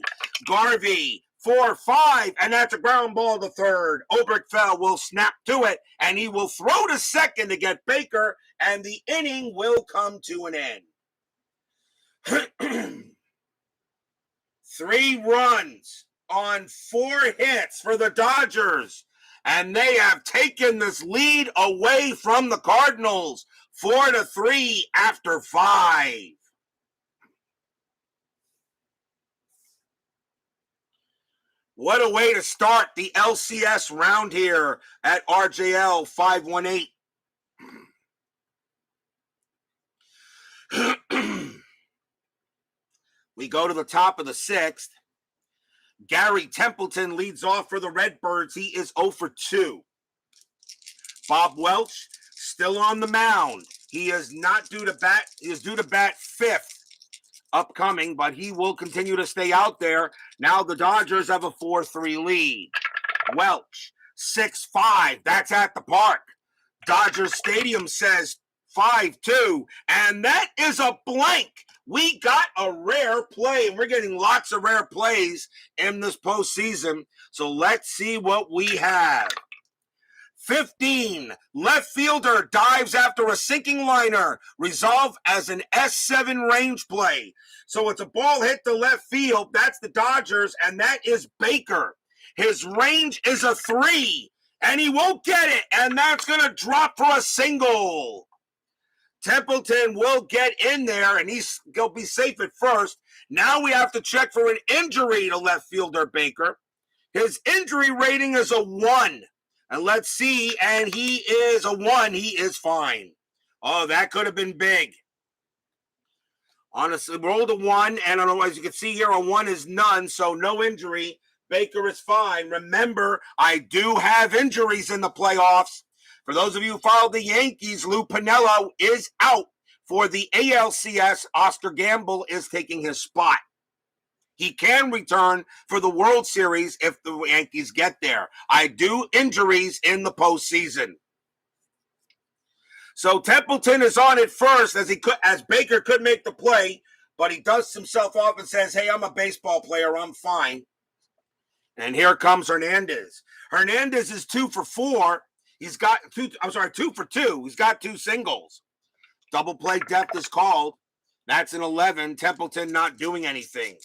Garvey 4-5. And that's a ground ball to third. Oberkfell will snap to it. And he will throw to second to get Baker. And the inning will come to an end. 3 runs on 4 hits for the Dodgers, and they have taken this lead away from the Cardinals, 4-3 after 5. What a way to start the LCS round here at RJL 518. We go to the top of the 6th. Gary Templeton leads off for the Redbirds. He is 0 for 2. Bob Welch still on the mound. He is not due to bat. He is due to bat 5th upcoming, but he will continue to stay out there. Now the Dodgers have a 4-3 lead. Welch 6-5. That's at the park. Dodger Stadium says 5-2, and that is a blank. We got a rare play. We're getting lots of rare plays in this postseason. So let's see what we have. 15, left fielder dives after a sinking liner. Resolved as an S7 range play. So it's a ball hit to left field. That's the Dodgers, and that is Baker. His range is a 3, and he won't get it, and that's going to drop for a single. Templeton will get in there, and he'll be safe at first. Now we have to check for an injury to left fielder Baker. His injury rating is a 1. And let's see, and he is a 1. He is fine. Oh, that could have been big. Honestly, rolled a 1, and as you can see here, a 1 is none, so no injury. Baker is fine. Remember, I do have injuries in the playoffs. For those of you who follow the Yankees, Lou Piniella is out for the ALCS. Oscar Gamble is taking his spot. He can return for the World Series if the Yankees get there. I do injuries in the postseason. So Templeton is on it first as Baker could make the play, but he dusts himself off and says, hey, I'm a baseball player. I'm fine. And here comes Hernandez. Hernandez is 2 for 4. He's got 2 for 2. He's got 2 singles. Double play depth is called. That's an 11. Templeton not doing anything.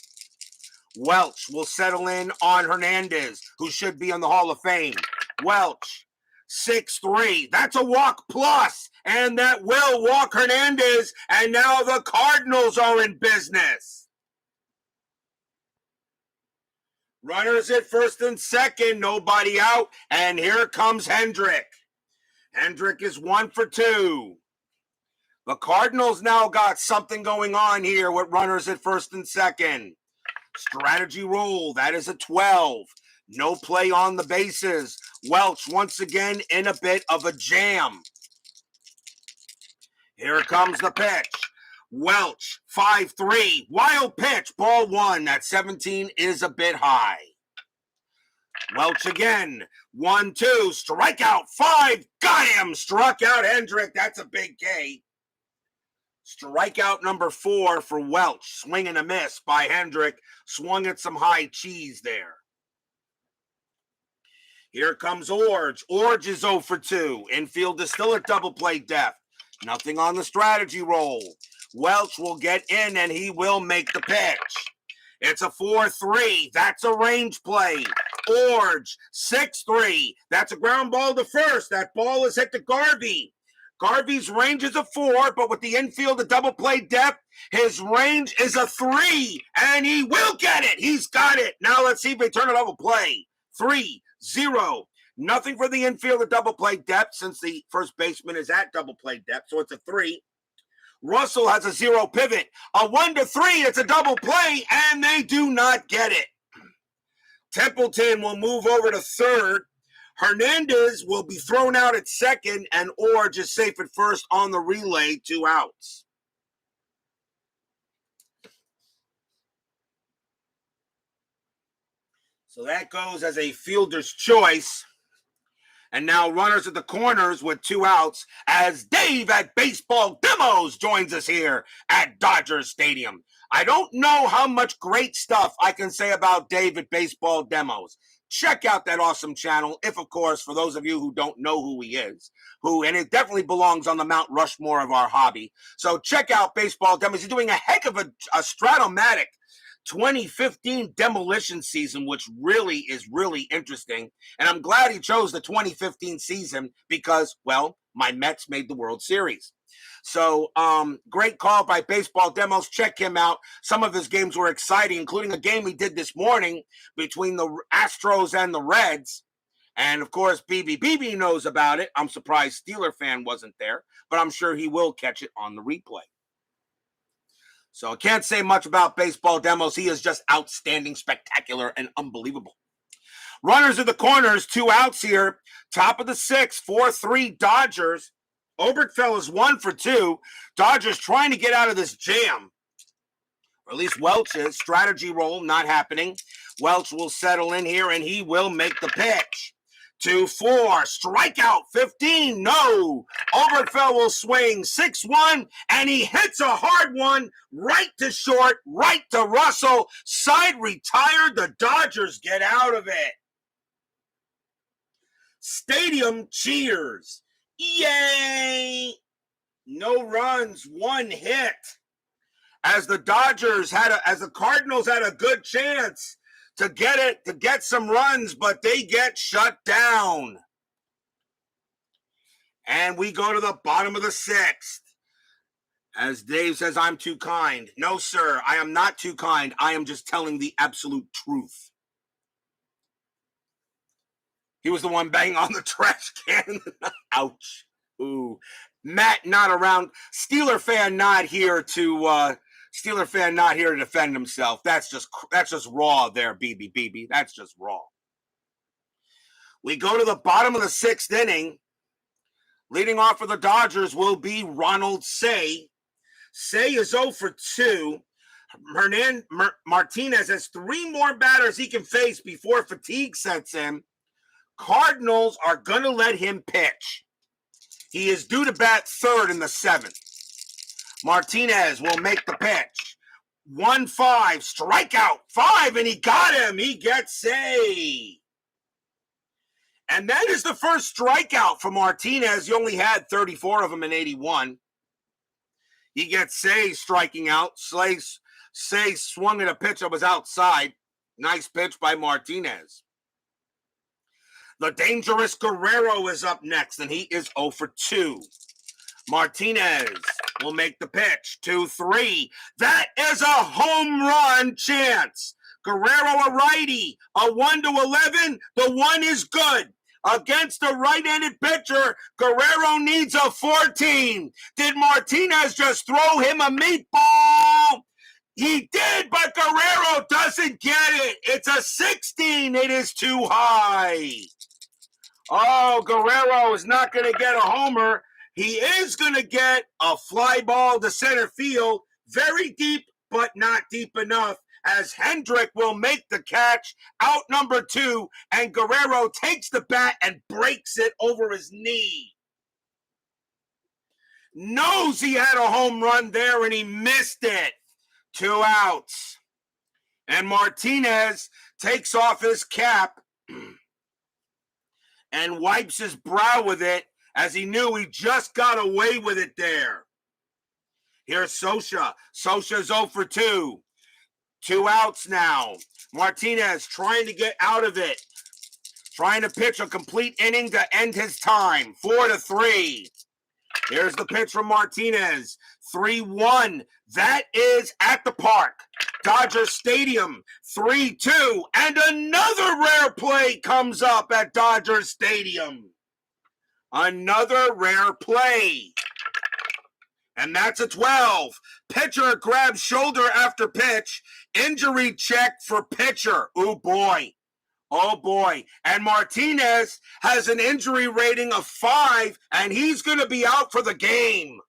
Welch will settle in on Hernandez, who should be in the Hall of Fame. Welch, 6-3. That's a walk plus, and that will walk Hernandez, and now the Cardinals are in business. Runners at first and second, nobody out, and here comes Hendrick. Hendrick is 1 for 2. The Cardinals now got something going on here with runners at first and second. Strategy roll, that is a 12. No play on the bases. Welch once again in a bit of a jam. Here comes the pitch. Welch, 5-3. Wild pitch, ball 1. That 17 is a bit high. Welch again. 1-2. Strikeout, 5. Got him. Struck out Hendrick. That's a big K. Strikeout number 4 for Welch. Swing and a miss by Hendrick. Swung at some high cheese there. Here comes Orge. Orge is 0 for 2. Infield is still at double play depth. Nothing on the strategy roll. Welch will get in and he will make the pitch. It's a 4-3. That's a range play. Orge, 6-3. That's a ground ball to first. That ball is hit to Garvey. Garvey's range is a 4, but with the infield at double play depth, his range is a 3, and he will get it. He's got it. Now let's see if they turn it double play. 3-0. Nothing for the infield at double play depth since the first baseman is at double play depth, so it's a 3. Russell has a 0 pivot. A 1-3, it's a double play, and they do not get it. Templeton will move over to third. Hernandez will be thrown out at second, and Orge is safe at first on the relay, 2 outs. So that goes as a fielder's choice. And now runners at the corners with 2 outs as Dave at Baseball Demos joins us here at Dodger Stadium. I don't know how much great stuff I can say about Dave at Baseball Demos. Check out that awesome channel, if, of course, for those of you who don't know who he is, and it definitely belongs on the Mount Rushmore of our hobby. So check out Baseball Demos. He's doing a heck of a Stratomatic 2015 demolition season, which really is really interesting. And I'm glad he chose the 2015 season because, well, my Mets made the World Series. So great call by Baseball Demos. Check him out. Some of his games were exciting, including a game he did this morning between the Astros and the Reds. And, of course, BB knows about it. I'm surprised Steeler fan wasn't there, but I'm sure he will catch it on the replay. So I can't say much about Baseball Demos. He is just outstanding, spectacular, and unbelievable. Runners at the corners, 2 outs here. Top of the 6th, 4-3 Dodgers. Oberkfell is 1 for 2. Dodgers trying to get out of this jam. Or at least Welch is. Strategy roll not happening. Welch will settle in here, and he will make the pitch. 2-4. Strikeout 15. No. Oberkfell will swing 6-1, and he hits a hard one right to short, right to Russell. Side retired. The Dodgers get out of it. Stadium cheers. Yay! No runs, 1 hit. As the Cardinals had a good chance to get some runs, but they get shut down. And we go to the bottom of the 6th. As Dave says, I'm too kind. No, sir, I am not too kind. I am just telling the absolute truth. He was the one banging on the trash can. Ouch. Ooh. Matt not around. Steeler fan not here to Steeler fan not here to defend himself. That's just raw there, BB. That's just raw. We go to the bottom of the 6th inning. Leading off for the Dodgers will be Ronald Say. Say is 0 for 2. Martinez has 3 more batters he can face before fatigue sets in. Cardinals are going to let him pitch. He is due to bat 3rd in the 7th. Martinez will make the pitch. 1-5, strikeout, 5, and he got him. He gets Say. And that is the first strikeout for Martinez. He only had 34 of them in 81. He gets Say striking out. Say swung at a pitch that was outside. Nice pitch by Martinez. The dangerous Guerrero is up next, and he is 0 for 2. Martinez will make the pitch. 2-3. That is a home run chance. Guerrero a righty. A 1-11. The 1 is good. Against a right-handed pitcher, Guerrero needs a 14. Did Martinez just throw him a meatball? He did, but Guerrero doesn't get it. It's a 16. It is too high. Oh, Guerrero is not going to get a homer. He is going to get a fly ball to center field. Very deep, but not deep enough, as Hendrick will make the catch, out number 2, and Guerrero takes the bat and breaks it over his knee. Knows he had a home run there, and he missed it. 2 outs. And Martinez takes off his cap and wipes his brow with it, as he knew he just got away with it there. Here's Scioscia. Scioscia's 0 for 2. 2 outs now. Martinez trying to get out of it. Trying to pitch a complete inning to end his time. 4-3. Here's the pitch from Martinez. 3-1. That is at the park. Dodger Stadium. 3-2. And another rare play comes up at Dodger Stadium. Another rare play. And that's a 12. Pitcher grabs shoulder after pitch. Injury check for pitcher. Oh, boy. Oh, boy. And Martinez has an injury rating of 5, and he's going to be out for the game.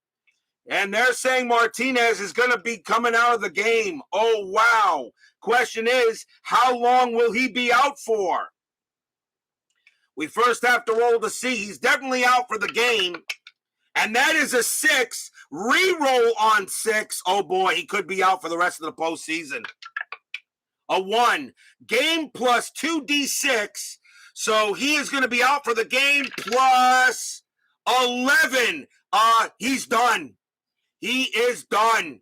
And they're saying Martinez is going to be coming out of the game. Oh, wow. Question is, how long will he be out for? We first have to roll to see. He's definitely out for the game. And that is a 6. Reroll on 6. Oh, boy, he could be out for the rest of the postseason. A 1. Game plus 2d6. So he is going to be out for the game plus 11. He's done. He is done.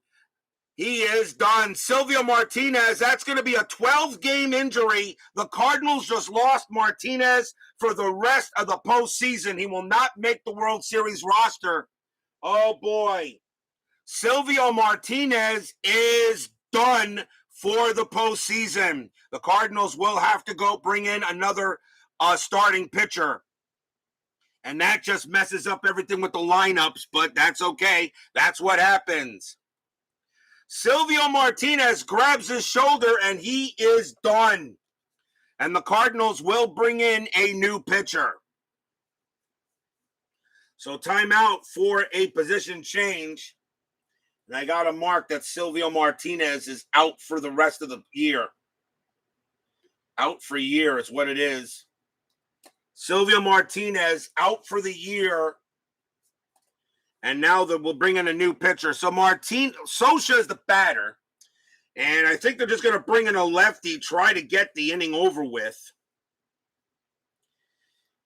He is done. Silvio Martinez, that's going to be a 12-game injury. The Cardinals just lost Martinez for the rest of the postseason. He will not make the World Series roster. Oh, boy. Silvio Martinez is done for the postseason. The Cardinals will have to go bring in another starting pitcher. And that just messes up everything with the lineups, but that's okay. That's what happens. Silvio Martinez grabs his shoulder, and he is done. And the Cardinals will bring in a new pitcher. So timeout for a position change. And I got a mark that Silvio Martinez is out for the rest of the year. Out for a year is what it is. Silvio Martinez out for the year. And now we'll bring in a new pitcher. So Scioscia is the batter. And I think they're just going to bring in a lefty, try to get the inning over with.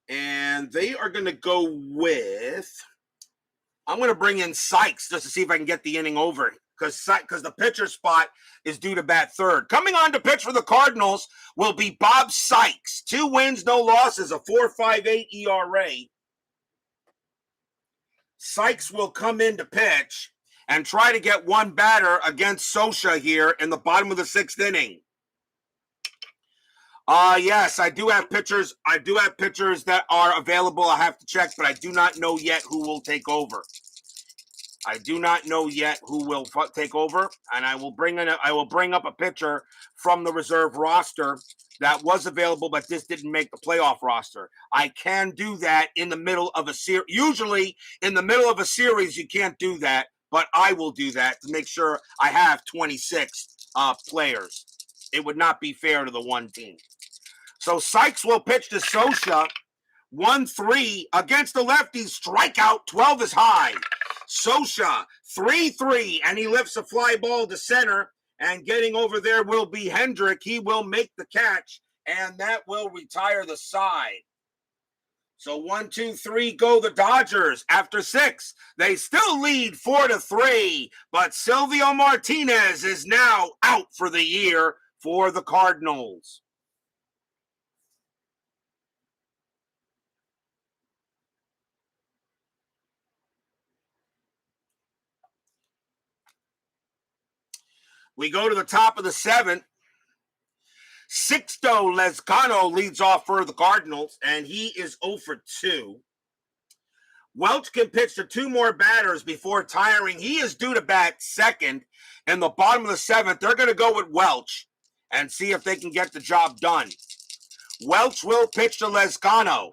And they are going to go with, I'm going to bring in Sykes just to see if I can get the inning over. Because the pitcher spot is due to bat 3rd. Coming on to pitch for the Cardinals will be Bob Sykes. 2 wins, no losses, a 4.58 ERA. Sykes will come in to pitch and try to get one batter against Scioscia here in the bottom of the 6th inning. Yes, I do have pitchers. I do have pitchers that are available. I have to check, but I do not know yet who will take over. I do not know yet who will take over, and I will bring up a pitcher from the reserve roster that was available, but this didn't make the playoff roster. I can do that in the middle of a series. Usually, in the middle of a series, you can't do that, but I will do that to make sure I have 26 players. It would not be fair to the one team. So Sykes will pitch to Scioscia. 1-3 against the lefty, strikeout, 12 is high. Scioscia, 3-3, and he lifts a fly ball to center, and getting over there will be Hendrick. He will make the catch, and that will retire the side. So 1-2-3 go the Dodgers. After 6, they still lead 4-3, but Silvio Martinez is now out for the year for the Cardinals. We go to the top of the 7th. Sixto Lezcano leads off for the Cardinals, and he is 0 for 2. Welch can pitch to 2 more batters before tiring. He is due to bat second. In the bottom of the 7th, they're going to go with Welch and see if they can get the job done. Welch will pitch to Lezcano.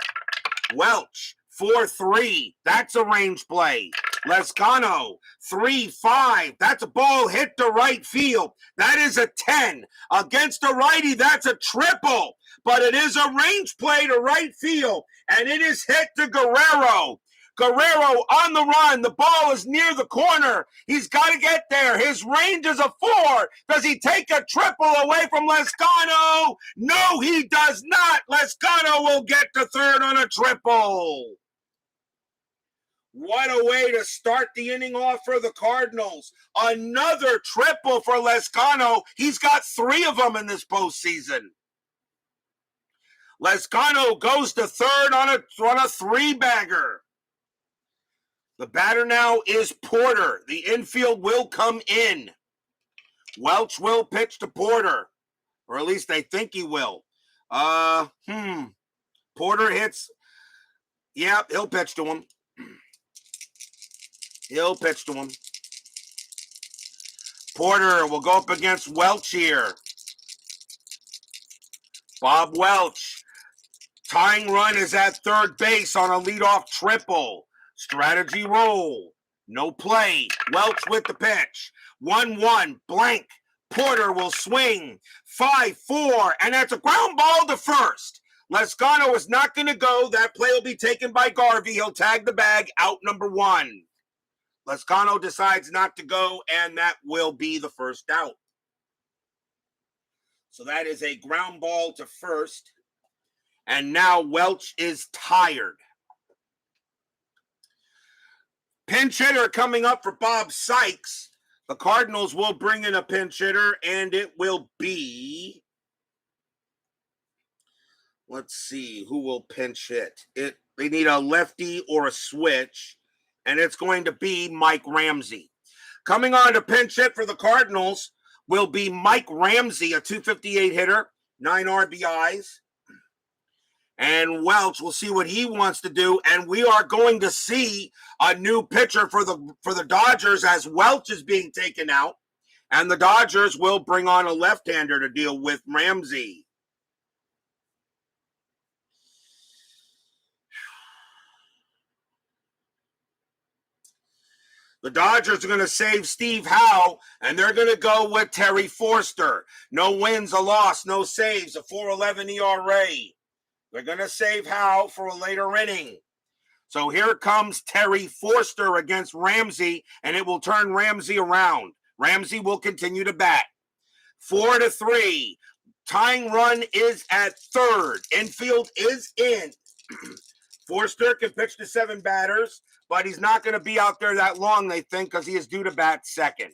Welch, 4-3. That's a range play. Lezcano, 3-5. That's a ball hit to right field. That is a 10. Against a righty, that's a triple. But it is a range play to right field, and it is hit to Guerrero. Guerrero on the run. The ball is near the corner. He's got to get there. His range is a 4. Does he take a triple away from Lezcano? No, he does not. Lezcano will get to third on a triple. What a way to start the inning off for the Cardinals. Another triple for Lezcano. He's got 3 of them in this postseason. Lezcano goes to third on a 3-bagger. The batter now is Porter. The infield will come in. Welch will pitch to Porter, or at least they think he will. Porter hits. Yeah, he'll pitch to him. He'll pitch to him. Porter will go up against Welch here. Bob Welch. Tying run is at third base on a leadoff triple. Strategy roll. No play. Welch with the pitch. 1-1. Blank. Porter will swing. 5-4. And that's a ground ball to first. Lezcano is not going to go. That play will be taken by Garvey. He'll tag the bag. Out number 1. Lezcano decides not to go, and that will be the first out. So that is a ground ball to first. And now Welch is tired. Pinch hitter coming up for Bob Sykes. The Cardinals will bring in a pinch hitter, and it will be... Let's see, who will pinch hit? They need a lefty or a switch, and it's going to be Mike Ramsey. Coming on to pinch hit for the Cardinals will be Mike Ramsey, a .258 hitter, 9 RBIs. And Welch, we'll see what he wants to do. And we are going to see a new pitcher for the Dodgers as Welch is being taken out. And the Dodgers will bring on a left-hander to deal with Ramsey. The Dodgers are going to save Steve Howe, and they're going to go with Terry Forster. No wins, a loss, no saves, a 4.11 ERA. They're going to save Howe for a later inning. So here comes Terry Forster against Ramsey, and it will turn Ramsey around. Ramsey will continue to bat. 4-3. Tying run is at third. Infield is in. Forster can pitch to 7 batters, but he's not going to be out there that long, they think, because he is due to bat second.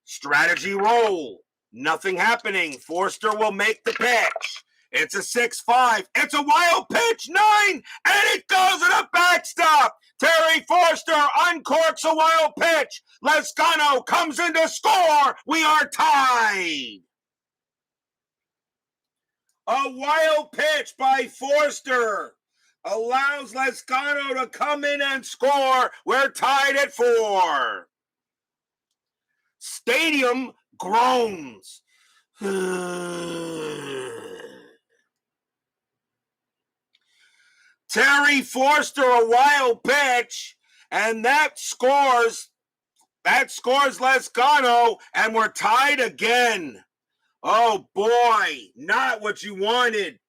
Strategy roll. Nothing happening. Forster will make the pitch. It's a 6-5. It's a wild pitch, 9, and it goes to the backstop. Terry Forster uncorks a wild pitch. Lezcano comes in to score. We are tied. A wild pitch by Forster. allows Lezcano to come in and score. We're tied at 4. Stadium groans. Terry Forster, a wild pitch, and that scores Lezcano, and we're tied again. Oh boy, not what you wanted.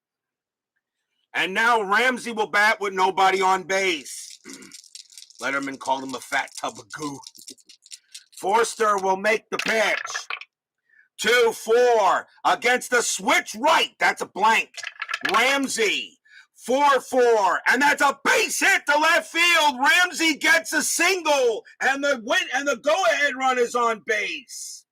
And now Ramsey will bat with nobody on base. Letterman called him a fat tub of goo. Forster will make the pitch. 2-4 against the switch right. That's a blank. Ramsey, 4-4, and that's a base hit to left field. Ramsey gets a single, and the go-ahead run is on base.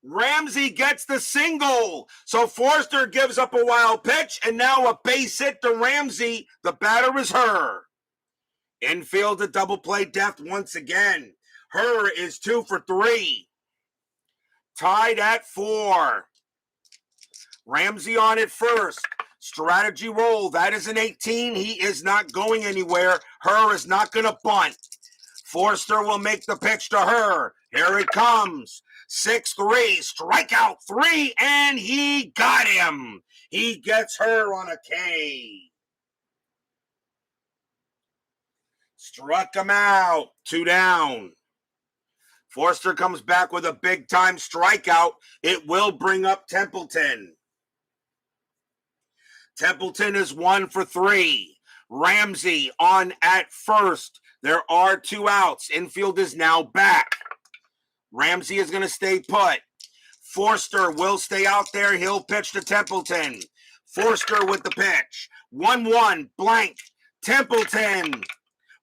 Ramsey gets the single. So Forster gives up a wild pitch, and now a base hit to Ramsey. The batter is Herr. Infield a double play depth once again. Herr is 2 for 3. Tied at 4. Ramsey on at first. Strategy roll. That is an 18. He is not going anywhere. Herr is not going to bunt. Forster will make the pitch to Herr. Here it comes. 6-3. Strikeout 3, and he got him. He gets Herr on a K. Struck him out. 2 down. Forster comes back with a big-time strikeout. It will bring up Templeton. Templeton is 1 for 3. Ramsey on at first. There are 2 outs. Infield is now back. Ramsey is going to stay put. Forster will stay out there. He'll pitch to Templeton. Forster with the pitch. 1-1, blank. Templeton.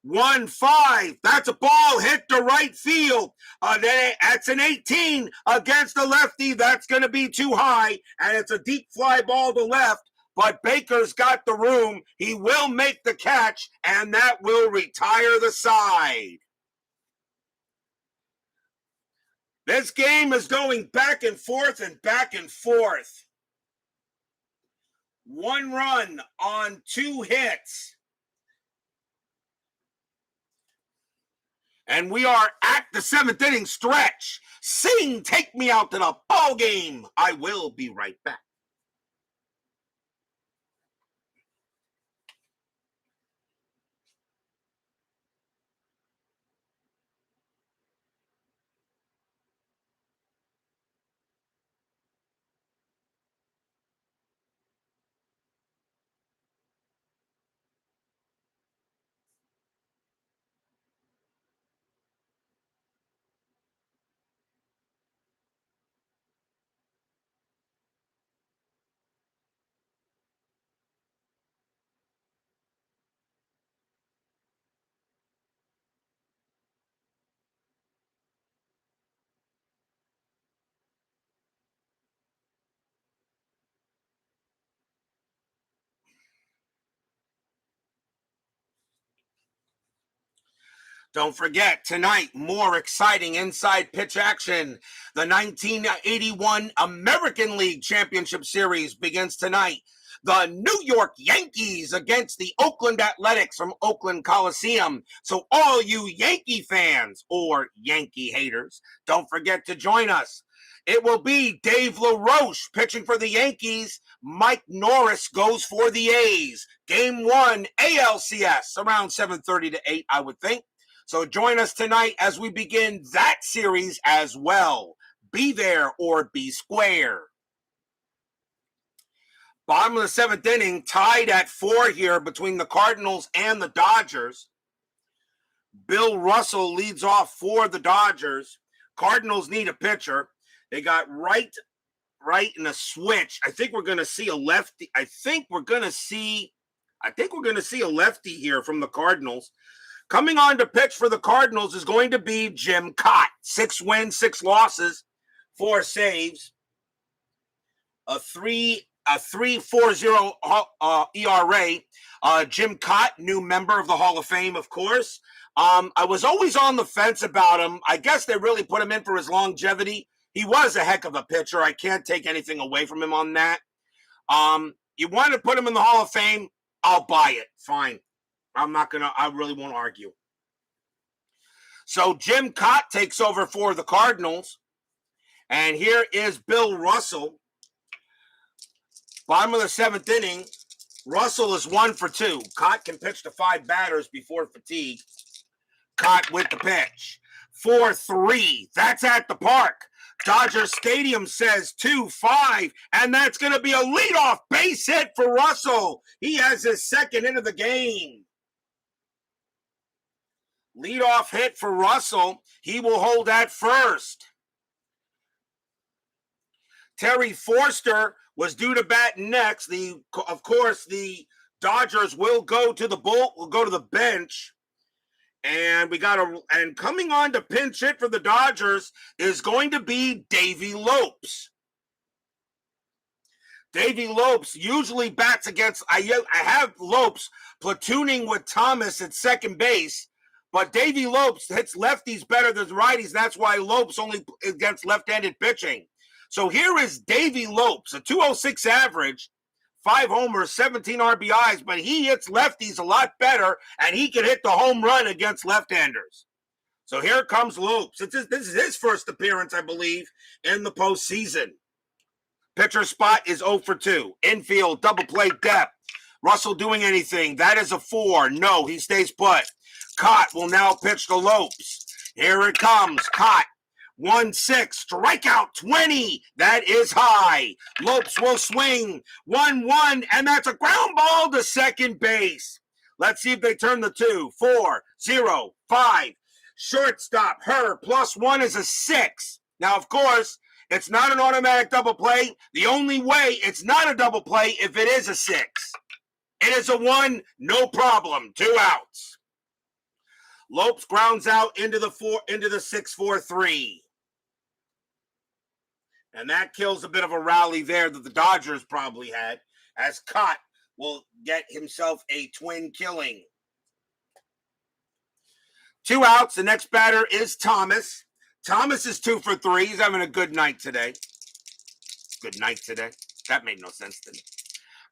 1-5. That's a ball hit to right field. That's an 18 against the lefty. That's going to be too high, and it's a deep fly ball to left. But Baker's got the room. He will make the catch, and that will retire the side. This game is going back and forth and back and forth. 1 run on 2 hits. And we are at the 7th inning stretch. Sing, take me out to the ball game. I will be right back. Don't forget, tonight, more exciting inside pitch action. The 1981 American League Championship Series begins tonight. The New York Yankees against the Oakland Athletics from Oakland Coliseum. So all you Yankee fans or Yankee haters, don't forget to join us. It will be Dave LaRoche pitching for the Yankees. Mike Norris goes for the A's. Game 1, ALCS, around 7:30 to 8, I would think. So join us tonight as we begin that series as well. Be there or be square. Bottom of the 7th inning, tied at 4 here between the Cardinals and the Dodgers. Bill Russell leads off for the Dodgers. Cardinals need a pitcher. They got right in a switch. I think we're going to see a lefty. I think we're going to see a lefty here from the Cardinals. Coming on to pitch for the Cardinals is going to be Jim Cott. 6 wins, 6 losses, 4 saves, a 3.40 ERA. Jim Cott, new member of the Hall of Fame, of course. I was always on the fence about him. I guess they really put him in for his longevity. He was a heck of a pitcher. I can't take anything away from him on that. You want to put him in the Hall of Fame? I'll buy it. Fine. I really won't argue. So Jim Cott takes over for the Cardinals. And here is Bill Russell. Bottom of the 7th inning. Russell is 1 for 2. Cott can pitch to 5 batters before fatigue. Cott with the pitch. 4-3. That's at the park. Dodger Stadium says 2-5, and that's going to be a leadoff base hit for Russell. He has his 2nd hit of the game. Leadoff hit for Russell. He will hold at first. Terry Forster was due to bat next. Of course, the Dodgers will go to the bench. And and coming on to pinch hit for the Dodgers is going to be Davey Lopes. Davey Lopes usually bats against, I have Lopes platooning with Thomas at second base, but Davey Lopes hits lefties better than righties. That's why Lopes only against left-handed pitching. So here is Davey Lopes, a 206 average, 5 homers, 17 RBIs, but he hits lefties a lot better, and he can hit the home run against left-handers. So here comes Lopes. This is his first appearance, I believe, in the postseason. Pitcher spot is 0 for 2. Infield, double play depth. Russell doing anything? That is a 4. No, he stays put. Cott will now pitch to Lopes. Here it comes. Cott. 1-6, strikeout 20. That is high. Lopes will swing. 1-1, and that's a ground ball to second base. Let's see if they turn the 2. 4-0-5. Shortstop, her +1 is a 6. Now, of course, it's not an automatic double play. The only way it's not a double play if it is a 6. It is a 1, no problem. 2 outs. Lopes grounds out into the 6-4-3. And that kills a bit of a rally there that the Dodgers probably had, as Cott will get himself a twin killing. 2 outs. The next batter is Thomas. Thomas is 2 for 3. He's having a good night today. Good night today. That made no sense to me.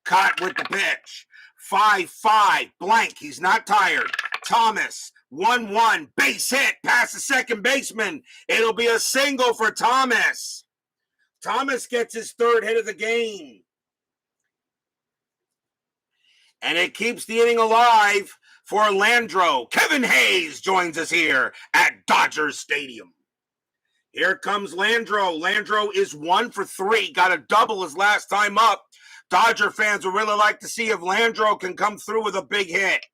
Cott with the pitch. 5-5. Blank. He's not tired. Thomas. 1-1. Base hit past the second baseman. It'll be a single for Thomas. Thomas gets his 3rd hit of the game. And it keeps the inning alive for Landro. Kevin Hayes joins us here at Dodger Stadium. Here comes Landro. Landro is 1 for 3. Got a double his last time up. Dodger fans would really like to see if Landro can come through with a big hit.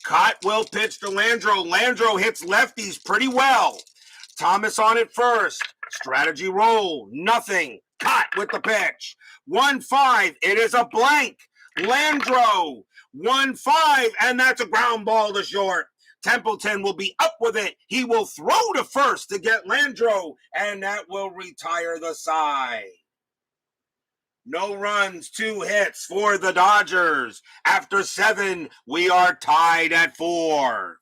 Cott will pitch to Landro. Landro hits lefties pretty well. Thomas on it first. Strategy roll. Nothing. Cott with the pitch. 1-5. It is a blank. Landro. 1-5. And that's a ground ball to short. Templeton will be up with it. He will throw to first to get Landro. And that will retire the side. No runs, 2 hits for the Dodgers. After 7, we are tied at 4.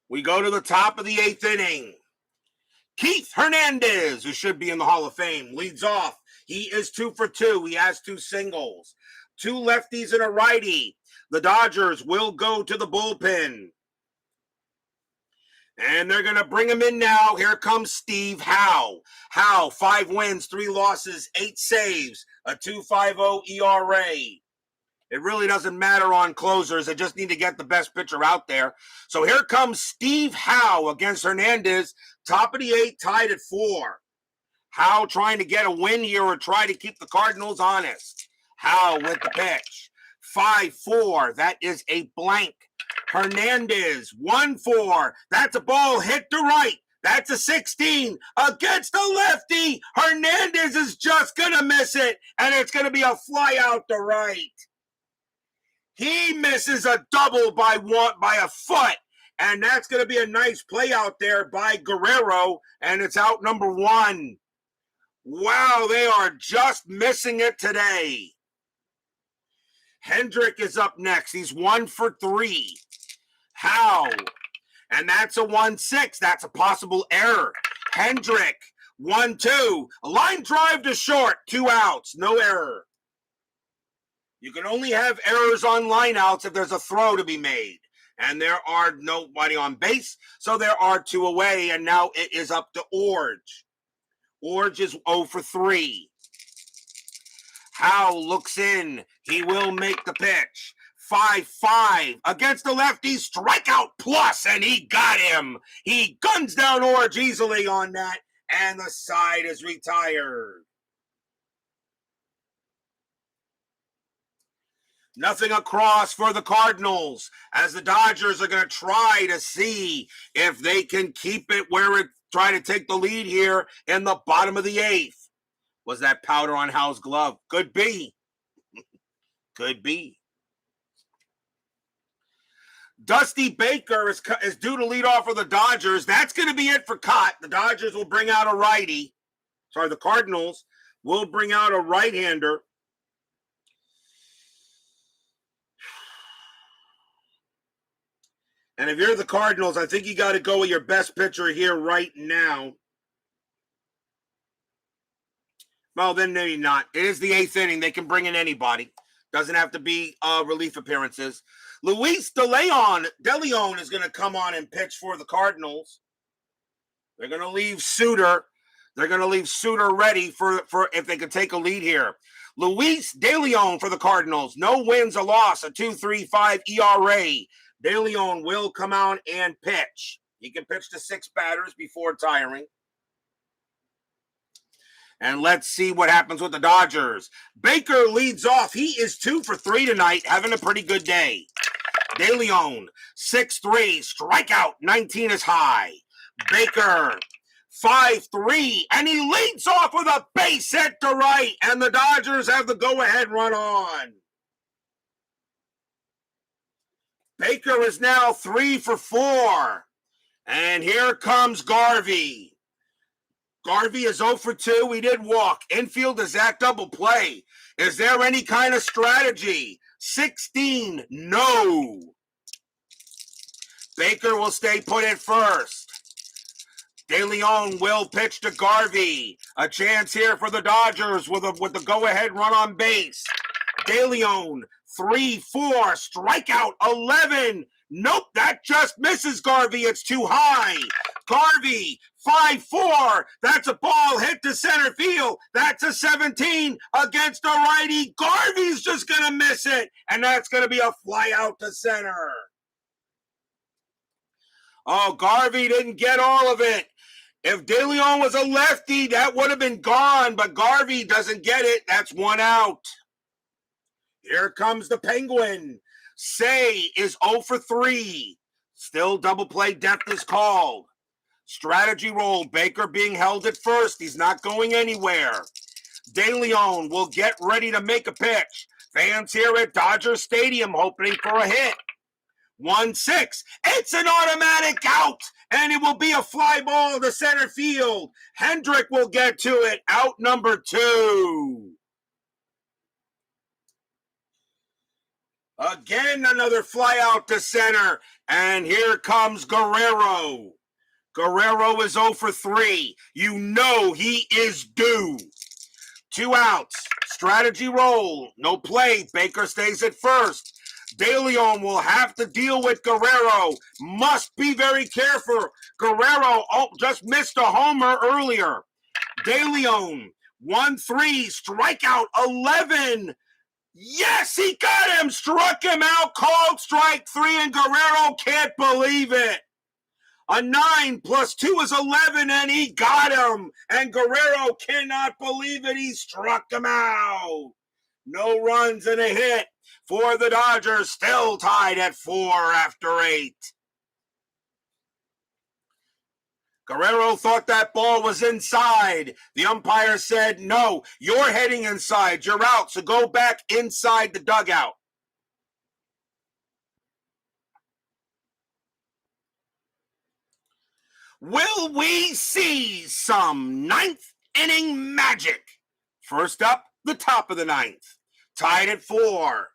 We go to the top of the 8th inning. Keith Hernandez, who should be in the Hall of Fame, leads off. He is 2 for 2. He has 2 singles. 2 lefties and a righty. The Dodgers will go to the bullpen. And they're going to bring him in now. Here comes Steve Howe. Howe, 5 wins, 3 losses, 8 saves, a 2.50 ERA. It really doesn't matter on closers. They just need to get the best pitcher out there. So here comes Steve Howe against Hernandez. Top of the 8, tied at 4. Howe trying to get a win here or try to keep the Cardinals honest. Howe with the pitch. 5-4. That is a blank. Hernandez, 1-4. That's a ball hit to right. That's a 16 against the lefty. Hernandez is just going to miss it, and it's going to be a fly out to right. He misses a double by a foot, and that's going to be a nice play out there by Guerrero, and it's out number 1. Wow, they are just missing it today. Hendrick is up next. He's 1 for 3. How? And that's a 1-6. That's a possible error. Hendrick, 1-2. A line drive to short, 2 outs, no error. You can only have errors on lineouts if there's a throw to be made. And there are nobody on base, so there are 2 away, and now it is up to Orge. Orge is 0 for 3. Howe looks in. He will make the pitch. 5-5 against the lefty, strikeout plus, and he got him. He guns down Orge easily on that, and the side is retired. Nothing across for the Cardinals, as the Dodgers are going to try to see if they can keep it where it try to take the lead here in the bottom of the 8th. Was that powder on Howe's glove? Could be. Could be. Dusty Baker is due to lead off for the Dodgers. That's going to be it for Cott. The Dodgers will bring out a righty. Sorry, the Cardinals will bring out a right-hander. And if you're the Cardinals, I think you got to go with your best pitcher here right now. Well, then maybe not. It is the 8th inning. They can bring in anybody. Doesn't have to be relief appearances. Luis De Leon is going to come on and pitch for the Cardinals. They're going to leave Suter. They're going to leave Suter ready for if they could take a lead here. Luis De Leon for the Cardinals. No wins, a loss, a 2.35 ERA. De Leon will come out and pitch. He can pitch to 6 batters before tiring. And let's see what happens with the Dodgers. Baker leads off. He is 2 for 3 tonight, having a pretty good day. De Leon, 6-3, strikeout, 19 is high. Baker, 5-3, and he leads off with a base hit to right, and the Dodgers have the go-ahead run on. Baker is now 3 for 4. And here comes Garvey. Garvey is 0 for 2. He did walk. Infield is that double play. Is there any kind of strategy? 16, no. Baker will stay put at first. De Leon will pitch to Garvey. A chance here for the Dodgers with the go-ahead run on base. De Leon, 3-4, strikeout 11. Nope, that just misses Garvey. It's too high. Garvey, 5-4. That's a ball hit to center field. That's a 17 against a righty. Garvey's just going to miss it, and that's going to be a fly out to center. Oh, Garvey didn't get all of it. If De Leon was a lefty, that would have been gone, but Garvey doesn't get it. That's 1 out. Here comes the Penguin. Say is 0 for 3. Still double play depth is called. Strategy roll. Baker being held at first. He's not going anywhere. De Leon will get ready to make a pitch. Fans here at Dodger Stadium hoping for a hit. 1-6. It's an automatic out, and it will be a fly ball to center field. Hendrick will get to it. Out number 2. Again, another fly out to center, and here comes Guerrero. Guerrero is 0 for 3. You know he is due. 2 outs. Strategy roll. No play. Baker stays at first. De Leon will have to deal with Guerrero. Must be very careful. Guerrero just missed a homer earlier. De Leon, 1-3, strikeout 11. Yes, he got him. Struck him out. Called strike 3, and Guerrero can't believe it. A 9 plus 2 is 11, and he got him. And Guerrero cannot believe it. He struck him out. No runs and a hit for the Dodgers. Still tied at 4 after 8. Guerrero thought that ball was inside. The umpire said, no, you're heading inside. You're out, so go back inside the dugout. Will we see some 9th inning magic? First up, the top of the 9th. Tied at 4.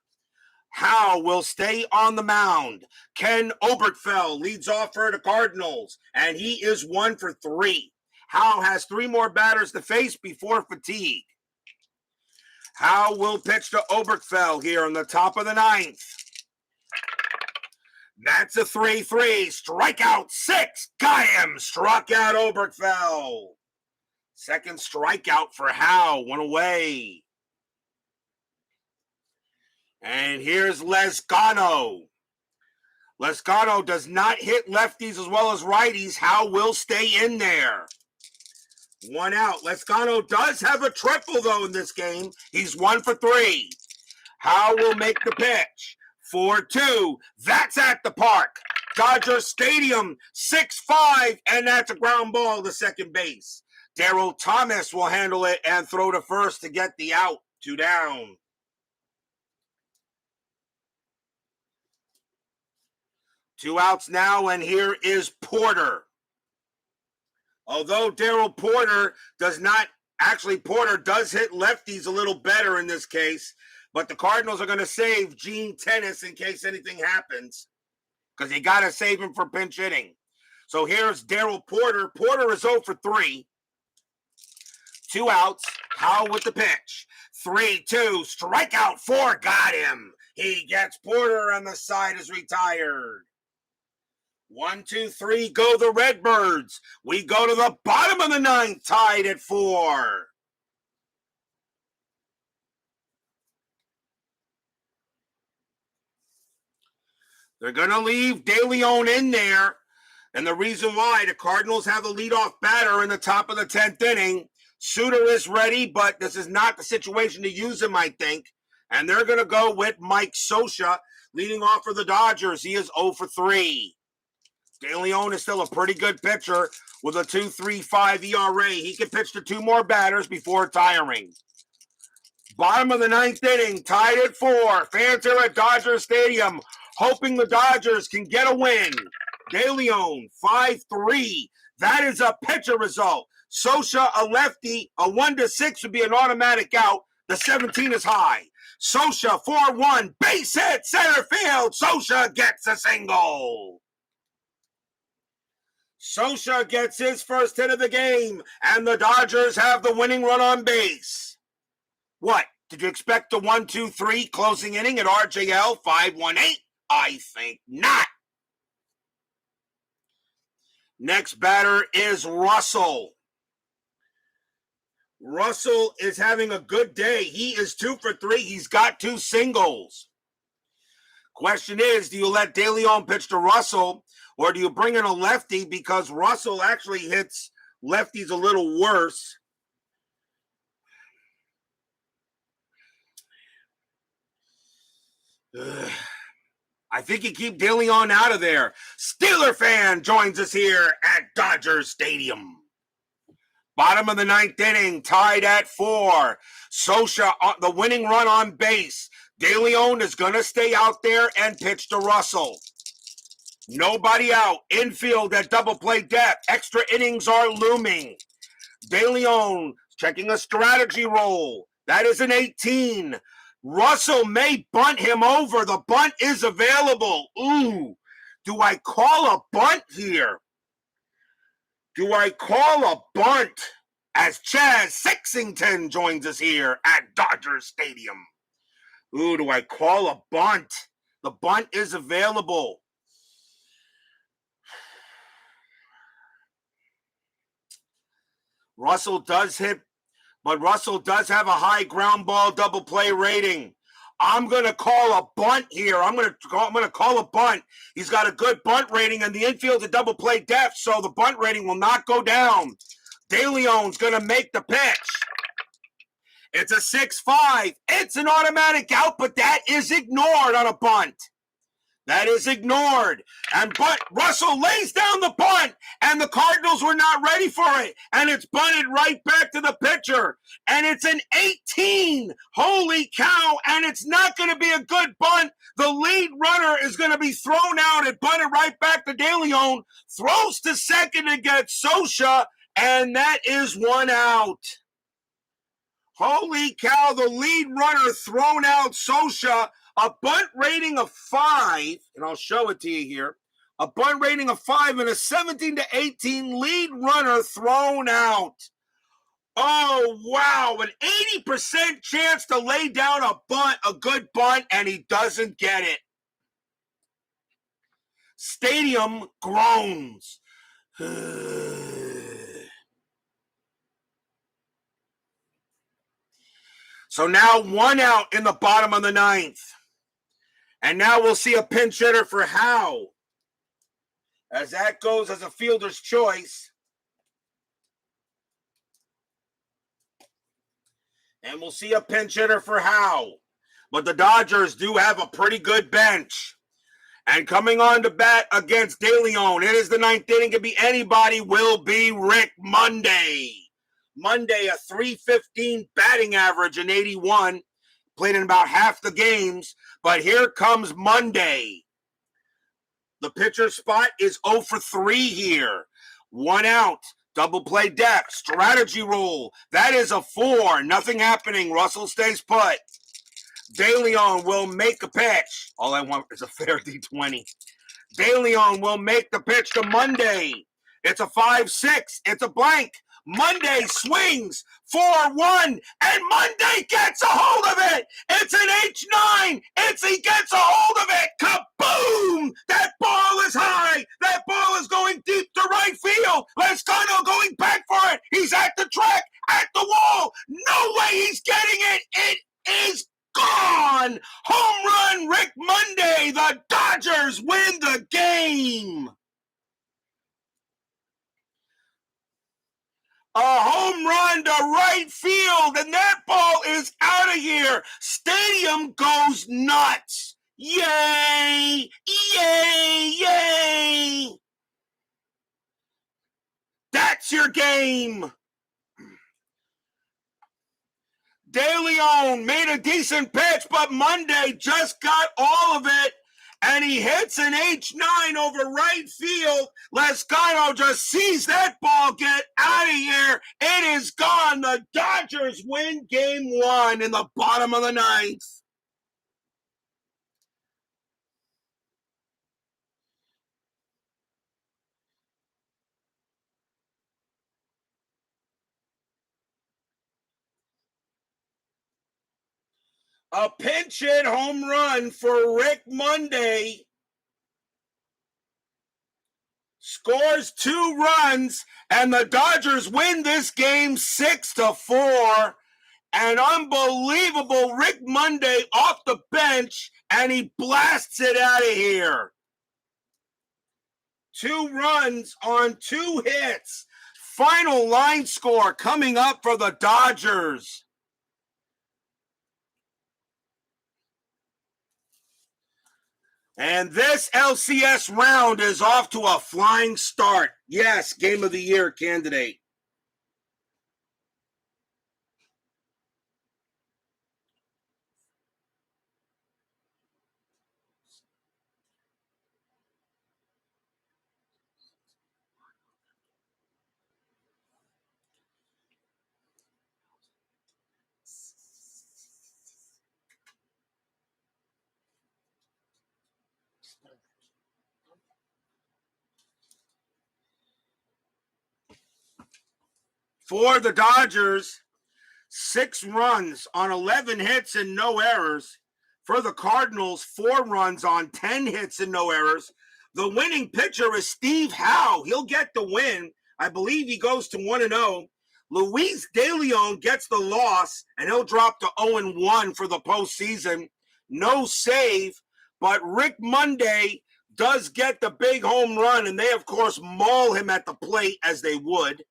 Howe will stay on the mound. Ken Oberkfell leads off for the Cardinals, and he is 1 for 3. Howe has 3 more batters to face before fatigue. Howe will pitch to Oberkfell here on the top of the 9th. That's a 3-3. Strikeout 6. Got him. Struck out Oberkfell. Second strikeout for Howe. 1 away. And here's Lezcano. Lezcano does not hit lefties as well as righties. Howe will stay in there. 1 out. Lezcano does have a triple, though, in this game. He's 1 for 3. Howe will make the pitch. 4-2. That's at the park. Dodger Stadium, 6-5, and that's a ground ball to second base. Darryl Thomas will handle it and throw to first to get the out. 2 down. Two outs now, and here is Porter. Although Darryl Porter does not, actually Porter does hit lefties a little better in this case, but the Cardinals are going to save Gene Tennis in case anything happens because you got to save him for pinch hitting. So here's Darryl Porter. Porter is 0 for 3. 2 outs. Howe with the pitch. 3-2. Strikeout 4. Got him. He gets Porter on the side, is retired. 1, 2, 3, go the Redbirds. We go to the bottom of the 9th, tied at 4. They're going to leave De Leon in there. And the reason why, the Cardinals have the leadoff batter in the top of the 10th inning. Suter is ready, but this is not the situation to use him, I think. And they're going to go with Mike Scioscia leading off for the Dodgers. He is 0 for 3. De Leon is still a pretty good pitcher with a 2.35 ERA. He can pitch to 2 more batters before retiring. Bottom of the 9th inning, tied at 4. Fans here at Dodger Stadium hoping the Dodgers can get a win. De Leon, 5-3. That is a pitcher result. Scioscia, a lefty, a 1-6 would be an automatic out. The 17 is high. Scioscia, 4-1, base hit, center field. Scioscia gets a single. Scioscia gets his first hit of the game, and the Dodgers have the winning run on base. What? Did you expect a 1-2-3 closing inning at RJL 518? I think not. Next batter is Russell. Russell is having a good day. He is 2 for 3. He's got 2 singles. Question is, do you let De Leon pitch to Russell, or do you bring in a lefty because Russell actually hits lefties a little worse? I think you keep De Leon out of there. Steeler fan joins us here at Dodger Stadium. Bottom of the 9th inning, tied at 4. Scioscia, the winning run on base. De Leon is going to stay out there and pitch to Russell. Nobody out. Infield at double play depth. Extra innings are looming. De Leon checking a strategy roll. That is an 18. Russell may bunt him over. The bunt is available. Ooh, do I call a bunt here? Do I call a bunt as Chaz Sexington joins us here at Dodger Stadium? Ooh, do I call a bunt? The bunt is available. Russell does hit, but Russell does have a high ground ball double play rating. I'm going to call a bunt here. I'm going to call a bunt. He's got a good bunt rating, and the infield's a double play depth, so the bunt rating will not go down. De Leon's going to make the pitch. It's a 6-5. It's an automatic out, but that is ignored on a bunt. That is ignored. But Russell lays down the bunt, and the Cardinals were not ready for it. And it's bunted right back to the pitcher. And it's an 18. Holy cow. And it's not going to be a good bunt. The lead runner is going to be thrown out and bunted right back to De Leon. Throws to second against Scioscia, and that is 1 out. Holy cow, the lead runner thrown out, Sosha, a bunt rating of 5, and I'll show it to you here. A bunt rating of 5 and a 17-18 lead runner thrown out. Oh, wow, an 80% chance to lay down a bunt, a good bunt, and he doesn't get it. Stadium groans. So now 1 out in the bottom of the 9th. And now we'll see a pinch hitter for Howe. As that goes as a fielder's choice. And we'll see a pinch hitter for Howe. But the Dodgers do have a pretty good bench. And coming on to bat against De Leon, it is the 9th inning. Could be anybody, will be Rick Monday. Monday, a .315 batting average in 81. Played in about half the games. But here comes Monday. The pitcher spot is 0 for 3 here. 1 out. Double play depth. Strategy rule. That is a 4. Nothing happening. Russell stays put. De Leon will make a pitch. All I want is a fair D20. De Leon will make the pitch to Monday. It's a 5-6. It's a blank. Monday swings 4-1, and Monday gets a hold of it. It's an H9. He gets a hold of it. Kaboom! That ball is high. That ball is going deep to right field. Lescano going back for it. He's at the track, at the wall. No way he's getting it. It is gone. Home run, Rick Monday. The Dodgers win the game. A home run to right field, and that ball is out of here. Stadium goes nuts. Yay! Yay! Yay! That's your game. De Leon made a decent pitch, but Monday just got all of it. And he hits an H9 over right field. Lescano just sees that ball get out of here. It is gone. The Dodgers win game 1 in the bottom of the 9th. A pinch hit home run for Rick Monday. Scores 2 runs, and the Dodgers win this game 6-4. An unbelievable Rick Monday off the bench, and he blasts it out of here. 2 runs on 2 hits. Final line score coming up for the Dodgers. And this LCS round is off to a flying start. Yes, Game of the Year candidate. For the Dodgers, 6 runs on 11 hits and no errors. For the Cardinals, 4 runs on 10 hits and no errors. The winning pitcher is Steve Howe. He'll get the win. I believe he goes to 1-0. Luis De Leon gets the loss, and he'll drop to 0-1 for the postseason. No save, but Rick Monday does get the big home run, and they, of course, maul him at the plate as they would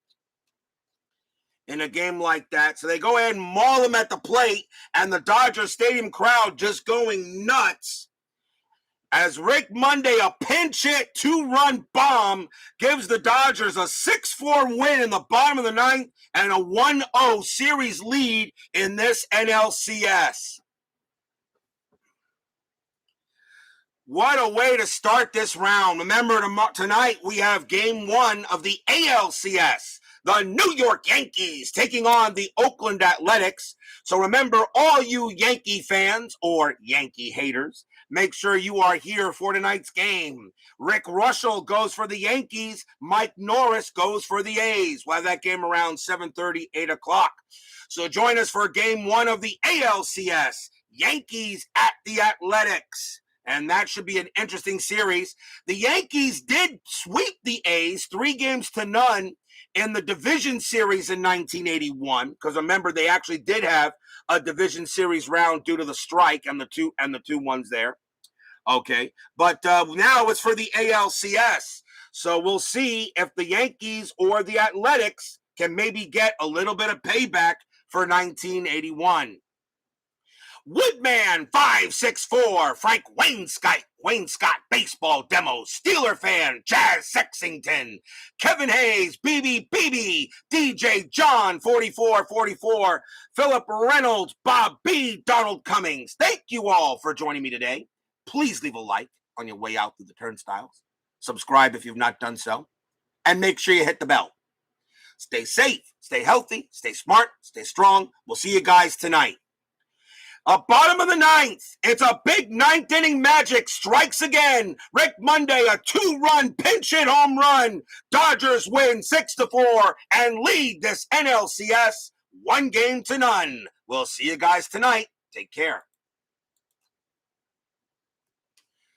in a game like that. So they go ahead and maul him at the plate, and the Dodger Stadium crowd just going nuts as Rick Monday, a pinch hit 2-run bomb, gives the Dodgers a 6-4 win in the bottom of the 9th and a 1-0 series lead in this NLCS. What a way to start this round. Remember, tonight we have Game 1 of the ALCS. the New York Yankees taking on the Oakland Athletics. So remember, all you Yankee fans or Yankee haters, make sure you are here for tonight's game. Rick Russell goes for the Yankees. Mike Norris goes for the A's. We'll have that game around 7:30, 8 o'clock. So join us for game one of the ALCS. Yankees at the Athletics. And that should be an interesting series. The Yankees did sweep the A's 3-0 in the division series in 1981. Because remember, they actually did have a division series round due to the strike and the two ones there. Okay, but now it's for the ALCS. So we'll see if the Yankees or the Athletics can maybe get a little bit of payback for 1981. Woodman 564, Frank Wainscott Baseball Demo, Steeler Fan, Jazz Sexington, Kevin Hayes, BB, DJ John 4444, Philip Reynolds, Bob B, Donald Cummings. Thank you all for joining me today. Please leave a like on your way out through the turnstiles. Subscribe if you've not done so. And make sure you hit the bell. Stay safe, stay healthy, stay smart, stay strong. We'll see you guys tonight. Bottom of the ninth, it's a big ninth inning magic strikes again. Rick Monday, a 2-run pinch hit home run. Dodgers win 6-4 and lead this NLCS 1-0. We'll see you guys tonight. Take care.